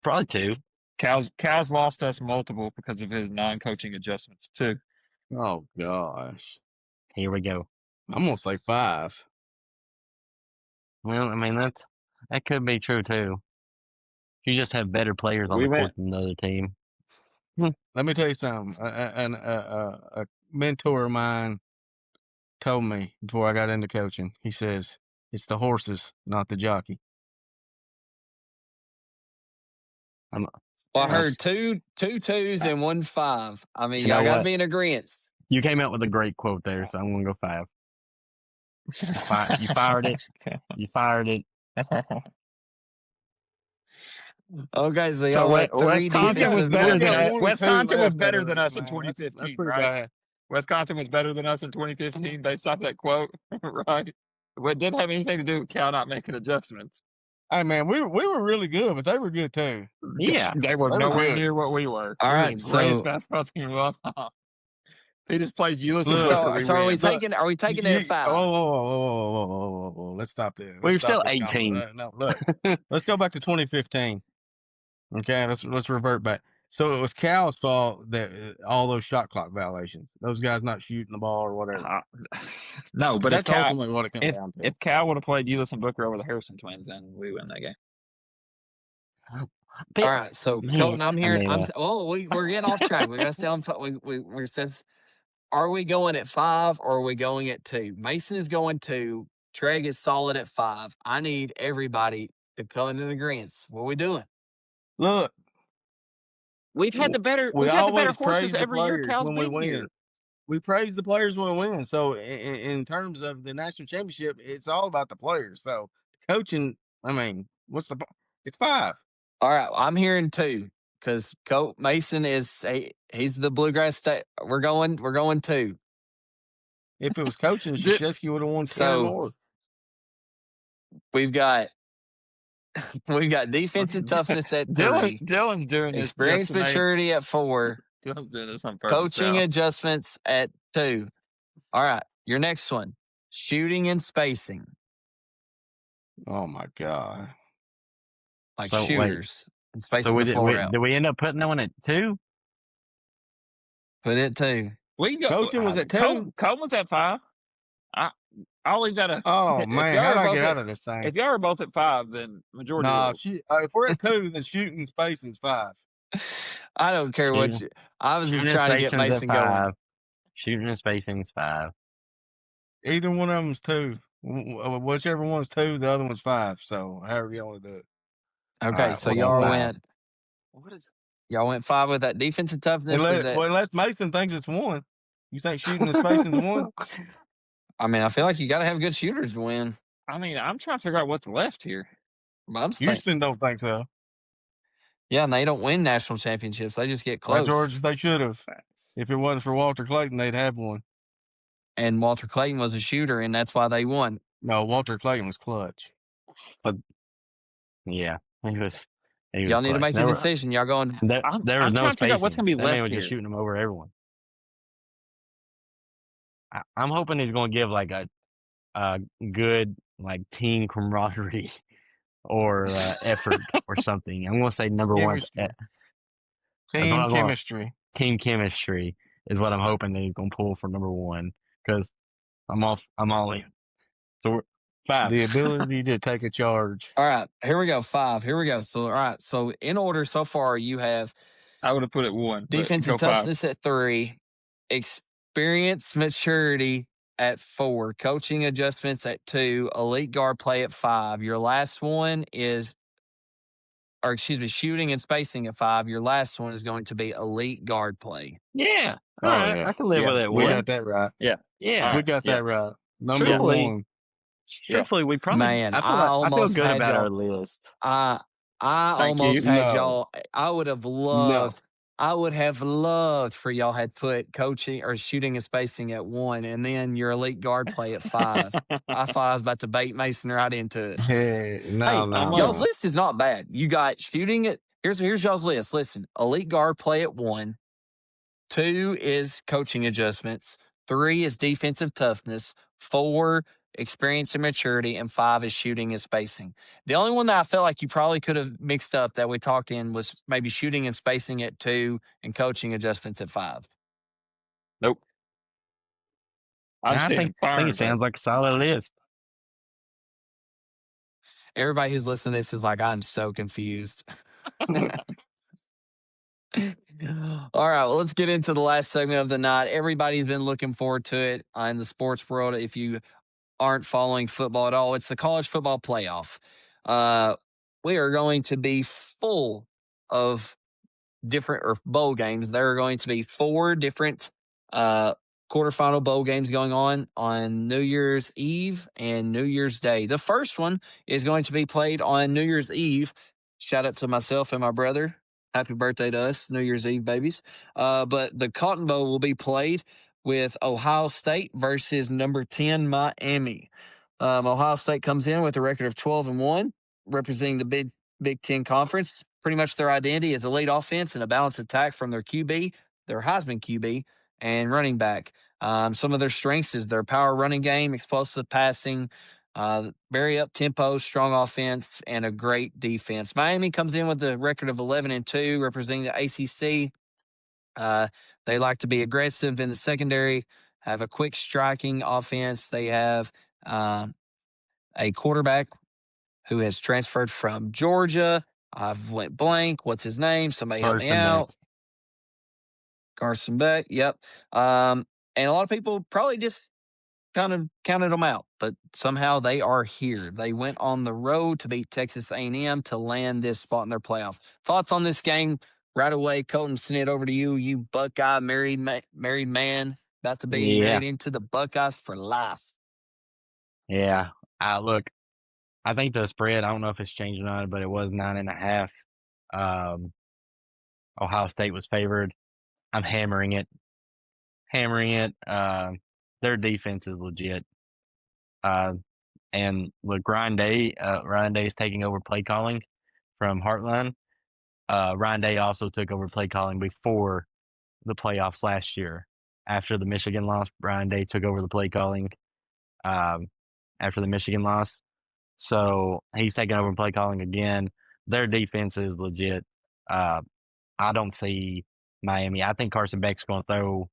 Probably 2. Cal's lost us multiple because of his non-coaching adjustments, too. Oh, gosh. Here we go. I'm going to say 5. Well, I mean, that could be true, too. You just have better players on the court than the other team. Let me tell you something. A mentor of mine told me before I got into coaching, he says, it's the horses, not the jockey. I heard two 2s and 1 5. I mean, y'all got to be in agreement. You came out with a great quote there, so I'm going to go 5. You fired it. You fired it. Okay, so y'all went 3 Wisconsin was better than us. Wisconsin was better than us in That's 2015, pretty right? bad. Wisconsin was better than us in 2015 based off that quote, right? It didn't have anything to do with Cal not making adjustments. Hey, man, we were really good, but they were good, too. Yeah. They were nowhere near what we were. All right, the greatest basketball team of all time. He just plays Ulysses. So are we taking it at 5? Oh, let's stop there. We were still 18. No, look. Let's go back to 2015. Okay, let's revert back. So it was Cal's fault that all those shot clock violations. Those guys not shooting the ball or whatever. No, but that's ultimately what it comes down to. If Cal would have played Ulyss and Booker over the Harrison twins, then we win that game. All right, so Colton, I'm hearing. We're getting off track. We got to stay on. We says, are we going at 5 or are we going at 2? Mason is going 2. Treg is solid at 5. I need everybody to come in agreement. What are we doing? Look, we've had the better. We always praise the players when we win. Here. We praise the players when we win. So in terms of the national championship, it's all about the players. So coaching, I mean, it's 5. All right, I'm hearing 2 because Mason he's the Bluegrass State. We're going 2. If it was coaching, Krzyzewski would have won 10 or more. We've got defensive toughness at 3. Dylan's doing this. Experience maturity at 4. Dylan's doing this on purpose. Coaching adjustments at 2. All right, your next one: shooting and spacing. Oh my God! Like shooters and spacing the floor out. Did we end up putting that one at 2? Put it at 2. Coaching was at 2. Colton was at 5. I'll leave that. Oh man, how do I get out of this thing? If y'all are both at 5, then majority. No, if we're at 2, then shooting spacing is 5. I don't care what I was just trying to get Mason going. Shooting and spacing is 5. Either one of them's 2. Whichever one's 2, the other one's 5. So however you want to do it. Okay, right, so y'all went. Y'all went 5 with that defensive toughness. Unless Mason thinks it's 1. You think shooting and spacing is 1? I mean, I feel like you got to have good shooters to win. I mean, I'm trying to figure out what's left here. I'm saying, Houston don't think so. yeah, and they don't win national championships. They just get By close. George, they should have. If it wasn't for Walter Clayton, they'd have one. And Walter Clayton was a shooter, and that's why they won. No, Walter Clayton was clutch. Yeah, he was Y'all need to clutch. make a decision. Y'all going? There was I'm no trying to figure spacing. out what's going to be that man left was here. just shooting them over everyone. I'm hoping he's going to give like a good like team camaraderie or effort or something. I'm going to say number one. Chemistry. That's Team what I'm going- chemistry. Team chemistry is what I'm hoping that he's going to pull for number one because I'm all in. So we're 5. The ability to take a charge. All right, here we go. 5. Here we go. So, all right. So, in order so far, you have I would have put it 1. but defensive go 5. toughness at 3, experience maturity at 4, coaching adjustments at 2, elite guard play at 5. Your last one is, or excuse me, shooting and spacing at 5. Your last one is going to be elite guard play. Yeah. Oh, All right. yeah. I can live Yeah, with that We one. got that right. Yeah. Yeah. We got that right. Number Truthfully, 1. Truthfully, we probably. Man, I feel almost good had about y'all. our list. I Thank almost you. had No. y'all. I would have loved. I would have loved for y'all had put coaching or shooting and spacing at 1, and then your elite guard play at 5. I thought I was about to bait Mason right into it. Hey, Hey, no. y'all's list is not bad. You got shooting at here's y'all's list. Listen, elite guard play at 1. 2 is coaching adjustments. 3 is defensive toughness. 4, experience and maturity. And 5 is shooting and spacing. The only one that I felt like you probably could have mixed up that we talked in was maybe shooting and spacing at 2 and coaching adjustments at 5. Nope. I think it sounds like a solid list. Everybody who's listening to this is like, I'm so confused. All right, well, let's get into the last segment of the night. Everybody's been looking forward to it in the sports world. If you aren't following football at all, it's the college football playoff. We are going to be full of different or bowl games. There are going to be 4 different quarterfinal bowl games going on New Year's Eve and New Year's Day. The first one is going to be played on New Year's Eve. Shout out to myself and my brother. Happy birthday to us, New Year's Eve babies. But the Cotton Bowl will be played with Ohio State versus number 10 Miami. Ohio State comes in with a record of 12-1, representing the Big Ten Conference. Pretty much their identity is elite offense and a balanced attack from their QB, their Heisman QB, and running back. Some of their strengths is their power running game, explosive passing, very up-tempo, strong offense, and a great defense. Miami comes in with a record of 11-2, representing the ACC. They like to be aggressive in the secondary, have a quick striking offense. They have a quarterback who has transferred from Georgia. I've went blank. What's his name? Somebody help me out. Carson Beck. Yep. And a lot of people probably just kind of counted them out, but somehow they are here. They went on the road to beat Texas A&M to land this spot in their playoff. Thoughts on this game right away? Colton, send it over to you. You Buckeye married man, about to be married into the Buckeyes for life. Yeah. Look, I think the spread, I don't know if it's changed or not, but it was 9.5. Ohio State was favored. I'm hammering it. Their defense is legit. And look, Ryan Day is taking over play calling from Heartland. Ryan Day also took over play calling before the playoffs last year. After the Michigan loss, Ryan Day took over the play calling after the Michigan loss. So he's taking over play calling again. Their defense is legit. I don't see Miami. I think Carson Beck's going to throw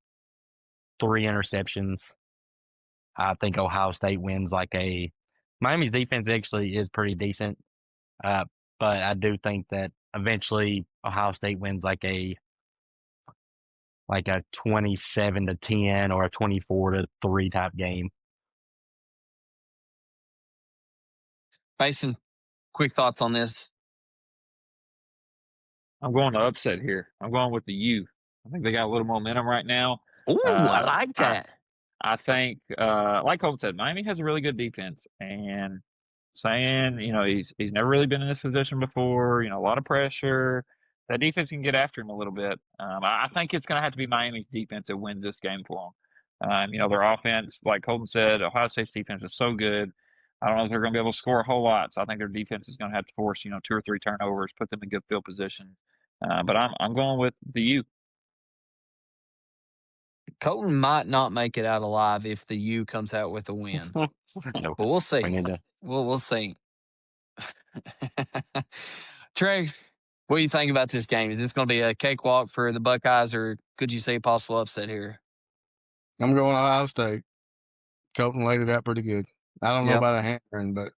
3 interceptions. I think Ohio State wins Miami's defense actually is pretty decent. But I do think that eventually Ohio State wins like a 27-10 or a 24-3 type game. Mason, quick thoughts on this. I'm going to upset here. I'm going with the U. I think they got a little momentum right now. Ooh, I like that. I think, like Colton said, Miami has a really good defense, and saying, he's never really been in this position before, a lot of pressure. That defense can get after him a little bit. I think it's going to have to be Miami's defense that wins this game for them. Their offense, like Colton said, Ohio State's defense is so good. I don't know if they're going to be able to score a whole lot, so I think their defense is going to have to force, 2 or 3 turnovers, put them in good field position. But I'm going with the U. Colton might not make it out alive if the U comes out with a win, but we'll see. We'll see. Trey, what do you think about this game? Is this going to be a cakewalk for the Buckeyes, or could you see a possible upset here? I'm going Ohio State. Colton laid it out pretty good. I don't know about a hammering, but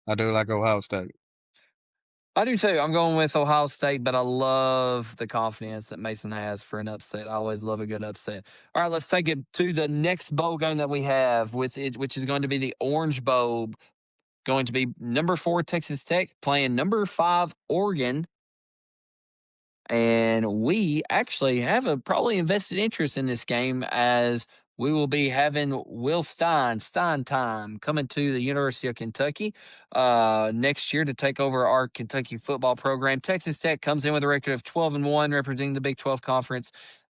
I do like Ohio State. I do too. I'm going with Ohio State, but I love the confidence that Mason has for an upset. I always love a good upset. All right, let's take it to the next bowl game that we have, which is going to be the Orange Bowl. Going to be number 4 Texas Tech playing number 5 Oregon. And we actually have a probably invested interest in this game, as we will be having Will Stein time, coming to the University of Kentucky next year to take over our Kentucky football program. Texas Tech comes in with a record of 12-1, representing the Big 12 Conference.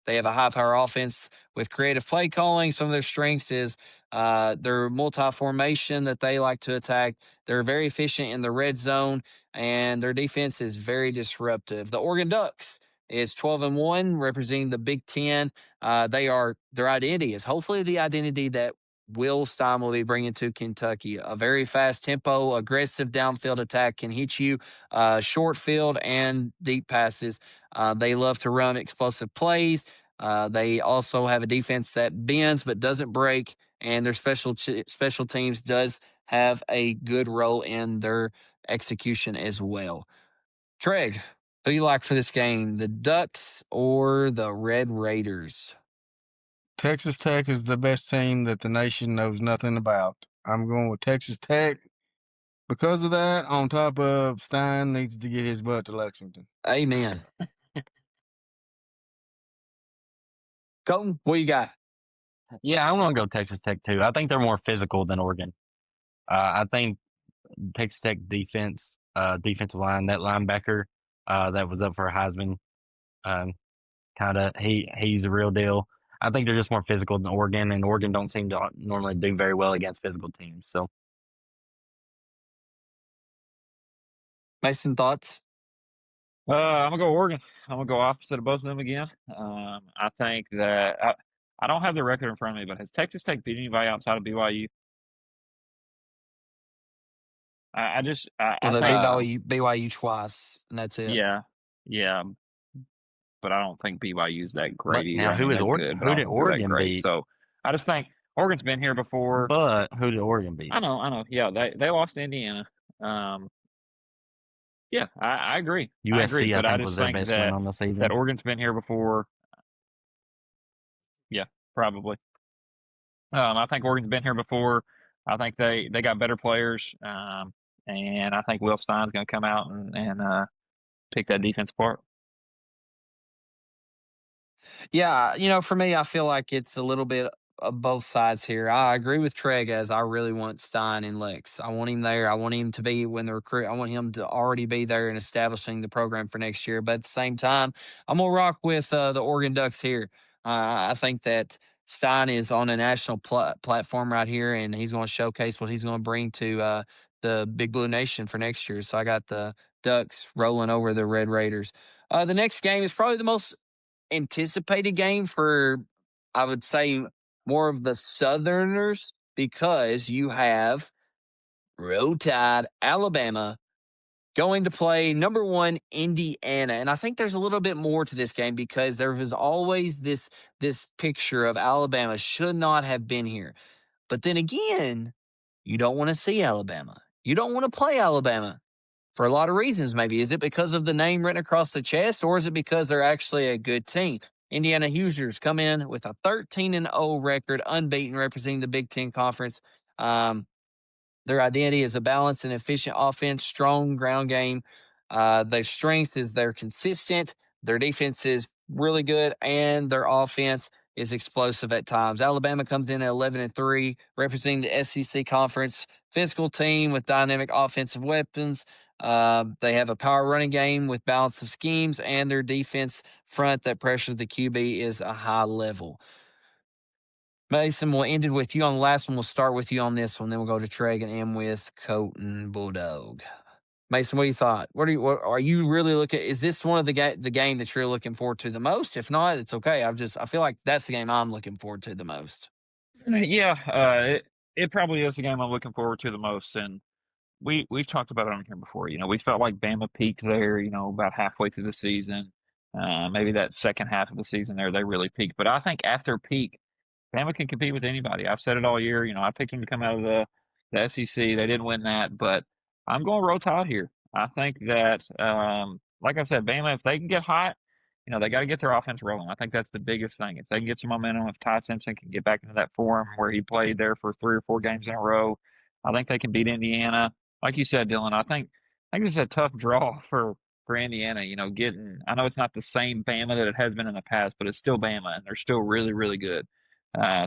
They have a high-power offense with creative play calling. Some of their strengths is their multi-formation that they like to attack. They're very efficient in the red zone, and their defense is very disruptive. The Oregon Ducks is 12-1, representing the Big 10. Their identity is hopefully the identity that Will Stein will be bringing to Kentucky. A very fast tempo, aggressive downfield attack can hit you short field and deep passes. They love to run explosive plays. They also have a defense that bends but doesn't break, and their special teams does have a good role in their execution as well. Treg, who do you like for this game, the Ducks or the Red Raiders? Texas Tech is the best team that the nation knows nothing about. I'm going with Texas Tech. Because of that, on top of Stein needs to get his butt to Lexington. Amen. Colton, what you got? Yeah, I'm going to go Texas Tech too. I think they're more physical than Oregon. I think Texas Tech defensive line, that linebacker that was up for Heisman, he's a real deal. I think they're just more physical than Oregon, and Oregon don't seem to normally do very well against physical teams. So, Mason, thoughts? I'm gonna go Oregon. I'm gonna go opposite of both of them again. I think that I don't have the record in front of me, but has Texas Tech beat anybody outside of BYU? I think BYU twice, and that's it. Yeah, but I don't think BYU's that great either. Now, who did Oregon beat? So I just think Oregon's been here before. But who did Oregon beat? I know. Yeah, they lost to Indiana. Yeah, I agree. USC, but I think, just was their think best win on the season. that Oregon's been here before. Yeah, probably. I think Oregon's been here before. I think they got better players, and I think Will Stein's going to come out and pick that defense apart. Yeah, for me, I feel like it's a little bit of both sides here. I agree with Treg, as I really want Stein and Lex. I want him there. I want him to be when the recruit. I want him to already be there and establishing the program for next year. But at the same time, I'm gonna rock with the Oregon Ducks here. I think that Stein is on a national platform right here, and he's going to showcase what he's going to bring to the Big Blue Nation for next year. So I got the Ducks rolling over the Red Raiders. The next game is probably the most anticipated game for, I would say, more of the Southerners, because you have Roll Tide Alabama going to play number 1 Indiana. And I think there's a little bit more to this game, because there was always this picture of Alabama should not have been here. But then again, you don't want to see Alabama. You don't want to play Alabama for a lot of reasons. Maybe is it because of the name written across the chest, or is it because they're actually a good team? Indiana Hoosiers come in with a 13-0 record, unbeaten, representing the Big Ten Conference. Their identity is a balanced and efficient offense, strong ground game. Their strengths is they're consistent. Their defense is really good, and their offense is explosive at times. Alabama comes in at 11-3, representing the SEC conference. Physical team with dynamic offensive weapons. They have a power running game with balance of schemes, and their defense front that pressures the QB is a high level. Mason, we'll end it with you on the last one. We'll start with you on this one. Then we'll go to Treg and end with Colton Bulldog. Mason, what do you thought? What are you really looking? Is this one of the game that you're looking forward to the most? If not, it's okay. I feel like that's the game I'm looking forward to the most. Yeah, it probably is the game I'm looking forward to the most. And we've talked about it on here before. We felt like Bama peaked there, about halfway through the season. Maybe that second half of the season there, they really peaked. But I think after peak, Bama can compete with anybody. I've said it all year. I picked them to come out of the SEC. They didn't win that, but I'm going Roll Tide here. I think that, like I said, Bama, if they can get hot, they got to get their offense rolling. I think that's the biggest thing. If they can get some momentum, if Ty Simpson can get back into that form where he played there for 3 or 4 games in a row, I think they can beat Indiana. Like you said, Dylan, I think this is a tough draw for Indiana. I know it's not the same Bama that it has been in the past, but it's still Bama, and they're still really, really good.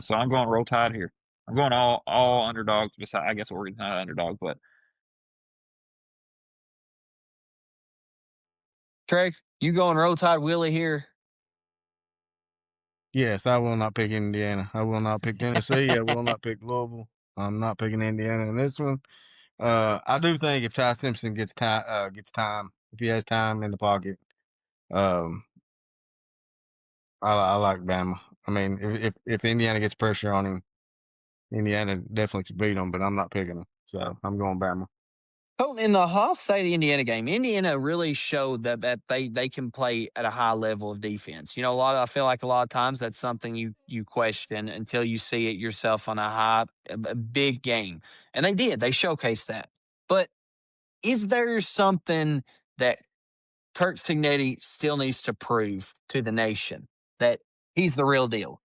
So I'm going Roll Tide here. I'm going all underdogs. Besides, I guess Oregon's not an underdog, but Trey, you going Roll Tide Willie here? Yes, I will not pick Indiana. I will not pick Tennessee. I will not pick Louisville. I'm not picking Indiana in this one. I do think if Ty Simpson gets time, if he has time in the pocket, I like Bama. I mean, if Indiana gets pressure on him, Indiana definitely could beat them, but I'm not picking them. So I'm going Bama. Oh, in the Ohio State Indiana game, Indiana really showed that they can play at a high level of defense. I feel like a lot of times that's something you question until you see it yourself on a big game. And they did. They showcased that. But is there something that Kirk Cignetti still needs to prove to the nation that he's the real deal?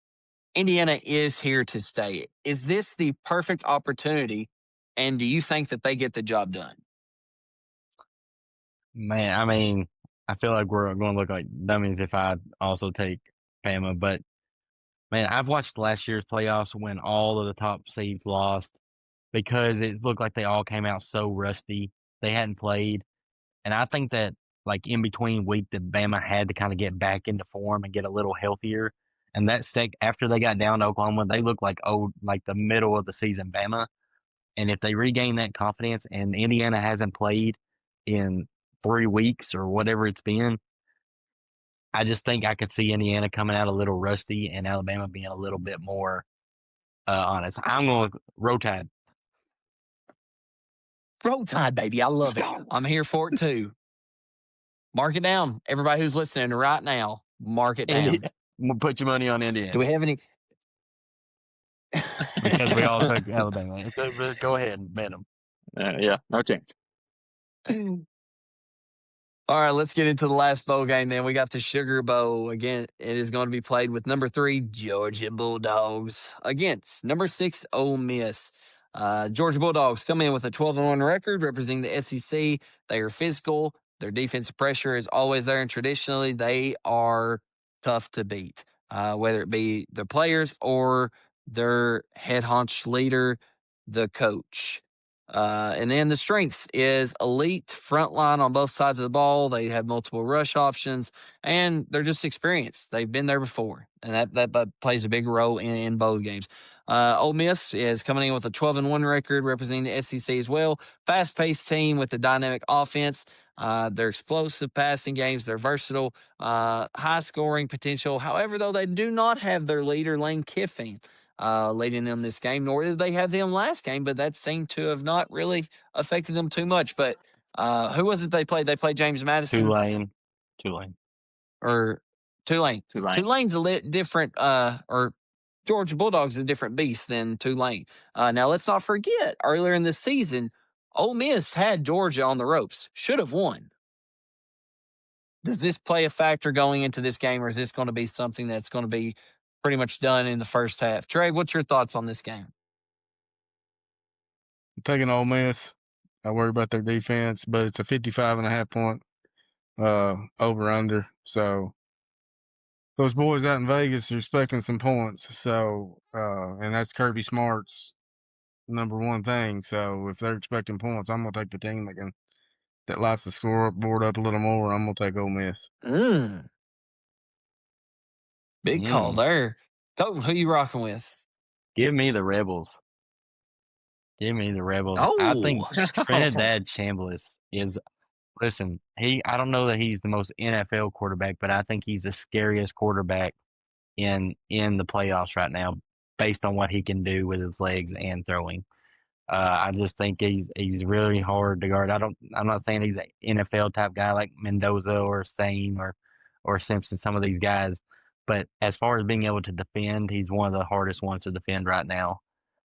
Indiana is here to stay. Is this the perfect opportunity? And do you think that they get the job done? Man, I mean, I feel like we're going to look like dummies if I also take Bama. But, man, I've watched last year's playoffs when all of the top seeds lost because it looked like they all came out so rusty. They hadn't played. And I think that, like, in between week that Bama had to kind of get back into form and get a little healthier. And after they got down to Oklahoma, they looked like the middle of the season Bama. And if they regain that confidence and Indiana hasn't played in 3 weeks or whatever it's been, I just think I could see Indiana coming out a little rusty and Alabama being a little bit more honest. I'm going to Roll Tide. Roll Tide, baby. I love it. I'm here for it too. Mark it down. Everybody who's listening right now, mark it down. Put your money on Indiana. Do we have any? Because we all took Alabama. Go ahead and bet them. Yeah, no chance. All right, let's get into the last bowl game then. We got the Sugar Bowl. Again, it is going to be played with number 3, Georgia Bulldogs, against number 6, Ole Miss. Georgia Bulldogs come in with a 12-1 record representing the SEC. They are physical. Their defensive pressure is always there, and traditionally they are tough to beat, whether it be the players or their head honch leader, the coach. And then the strengths is elite front line on both sides of the ball. They have multiple rush options, and they're just experienced. They've been there before, and that plays a big role in bowl games. Ole Miss is coming in with a 12-1 record, representing the SEC as well. Fast-paced team with a dynamic offense. They're explosive passing games. They're versatile, high scoring potential. However, though, they do not have their leader, Lane Kiffin, leading them this game, nor did they have them last game, but that seemed to have not really affected them too much. But who was it they played? They played James Madison? Tulane. Or Tulane. Tulane's a different, or Georgia Bulldogs is a different beast than Tulane. Now, let's not forget, earlier in the season, Ole Miss had Georgia on the ropes. Should have won. Does this play a factor going into this game, or is this going to be something that's going to be pretty much done in the first half? Trey, what's your thoughts on this game? I'm taking Ole Miss. I worry about their defense, but it's a 55.5 point over under. So those boys out in Vegas are expecting some points. So, and that's Kirby Smart's number one thing. So if they're expecting points, I'm gonna take the team that likes to scoreboard up a little more. I'm gonna take Ole Miss. Big call there. Colton, who you rocking with? Give me the Rebels. Give me the Rebels. I think Oh. Trinidad Chambliss is. Listen, I don't know that he's the most NFL quarterback, but I think he's the scariest quarterback in the playoffs right now, based on what he can do with his legs and throwing. I just think he's really hard to guard. I'm not saying he's an NFL type guy like Mendoza or Stein or Simpson, some of these guys, but as far as being able to defend, he's one of the hardest ones to defend right now.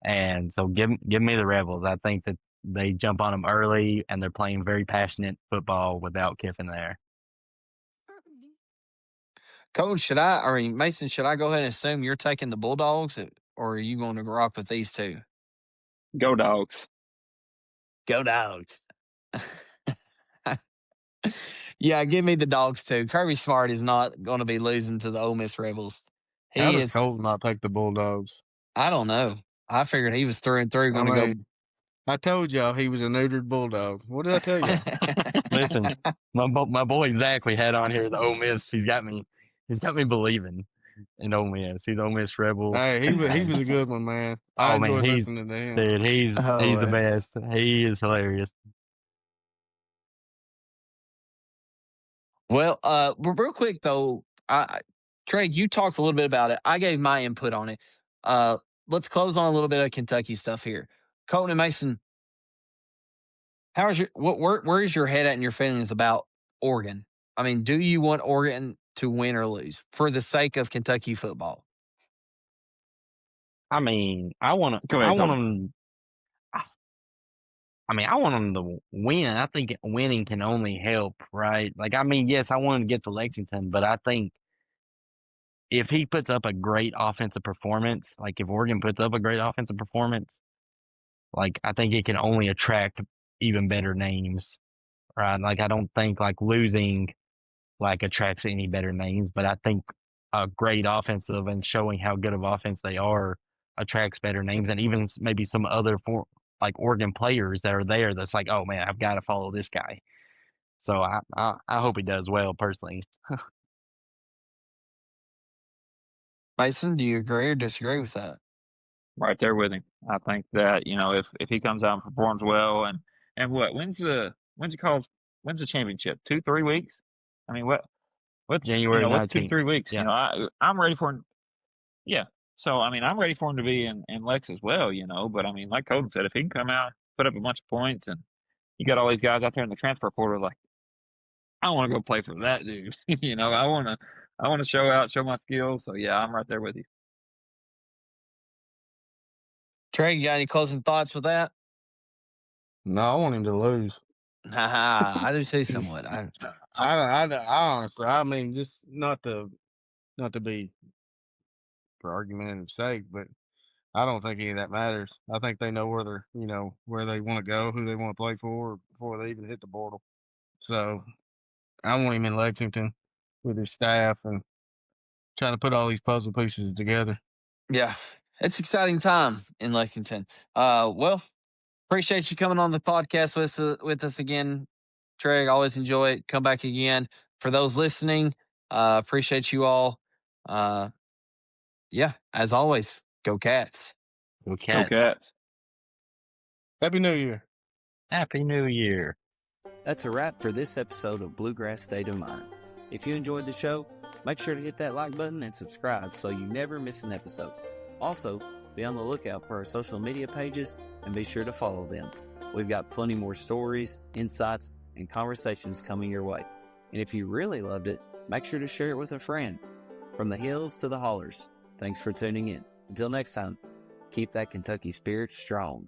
And so give me the Rebels. I think that they jump on them early and they're playing very passionate football without Kiffin there. Coach, Mason, should I go ahead and assume you're taking the Bulldogs, or are you going to rock with these two? Go Dogs. Go Dogs. Yeah, give me the Dogs too. Kirby Smart is not going to be losing to the Ole Miss Rebels. How does Colton not take the Bulldogs? I don't know. I figured he was through and through going to go. I told y'all he was a neutered Bulldog. What did I tell you? Listen, my boy Zach we had on here, the Ole Miss. He's got me believing in Ole Miss. He's Ole Miss Rebel. Hey, he was a good one, man. I enjoyed listening to him. Dude, he's the best. He is hilarious. Well, real quick though, Trey, you talked a little bit about it. I gave my input on it. Let's close on a little bit of Kentucky stuff here. Colton and Mason, where is your head at and your feelings about Oregon? I mean, do you want Oregon to win or lose for the sake of Kentucky football? I mean, I want them to win. I think winning can only help, right? Like, I mean, yes, I want him to get to Lexington, but I think if he puts up a great offensive performance, like if Oregon puts up a great offensive performance, like I think it can only attract even better names, right? Like I don't think like losing like attracts any better names, but I think a great offensive and showing how good of offense they are attracts better names, and even maybe some other like Oregon players that are there. That's like, oh man, I've got to follow this guy. So I hope he does well personally. Mason, do you agree or disagree with that? Right there with him. I think that, if he comes out and performs well and when's the championship? 2-3 weeks? I mean, what's January 19th. What's 2-3 weeks? Yeah. I'm ready for him. Yeah. So I mean, I'm ready for him to be in Lex as well, but I mean, like Colton said, if he can come out, put up a bunch of points, and you got all these guys out there in the transfer portal, like, I want to go play for that dude. I want to show my skills. So yeah, I'm right there with you. Trey, you got any closing thoughts with that? No, I want him to lose. I do too, somewhat. I honestly, I mean, just not to be for argumentative sake, but I don't think any of that matters. I think they know where where they want to go, who they want to play for before they even hit the portal. So I want him in Lexington with his staff and trying to put all these puzzle pieces together. Yeah, it's an exciting time in Lexington. Well, appreciate you coming on the podcast with us again, Trey. Always enjoy it. Come back again. For those listening, appreciate you all. Yeah, as always, go Cats. Go Cats. Go Cats. Happy New Year. Happy New Year. That's a wrap for this episode of Bluegrass State of Mind. If you enjoyed the show, make sure to hit that like button and subscribe so you never miss an episode. Also, be on the lookout for our social media pages and be sure to follow them. We've got plenty more stories, insights, and conversations coming your way. And if you really loved it, make sure to share it with a friend. From the hills to the hollers, thanks for tuning in. Until next time, keep that Kentucky spirit strong.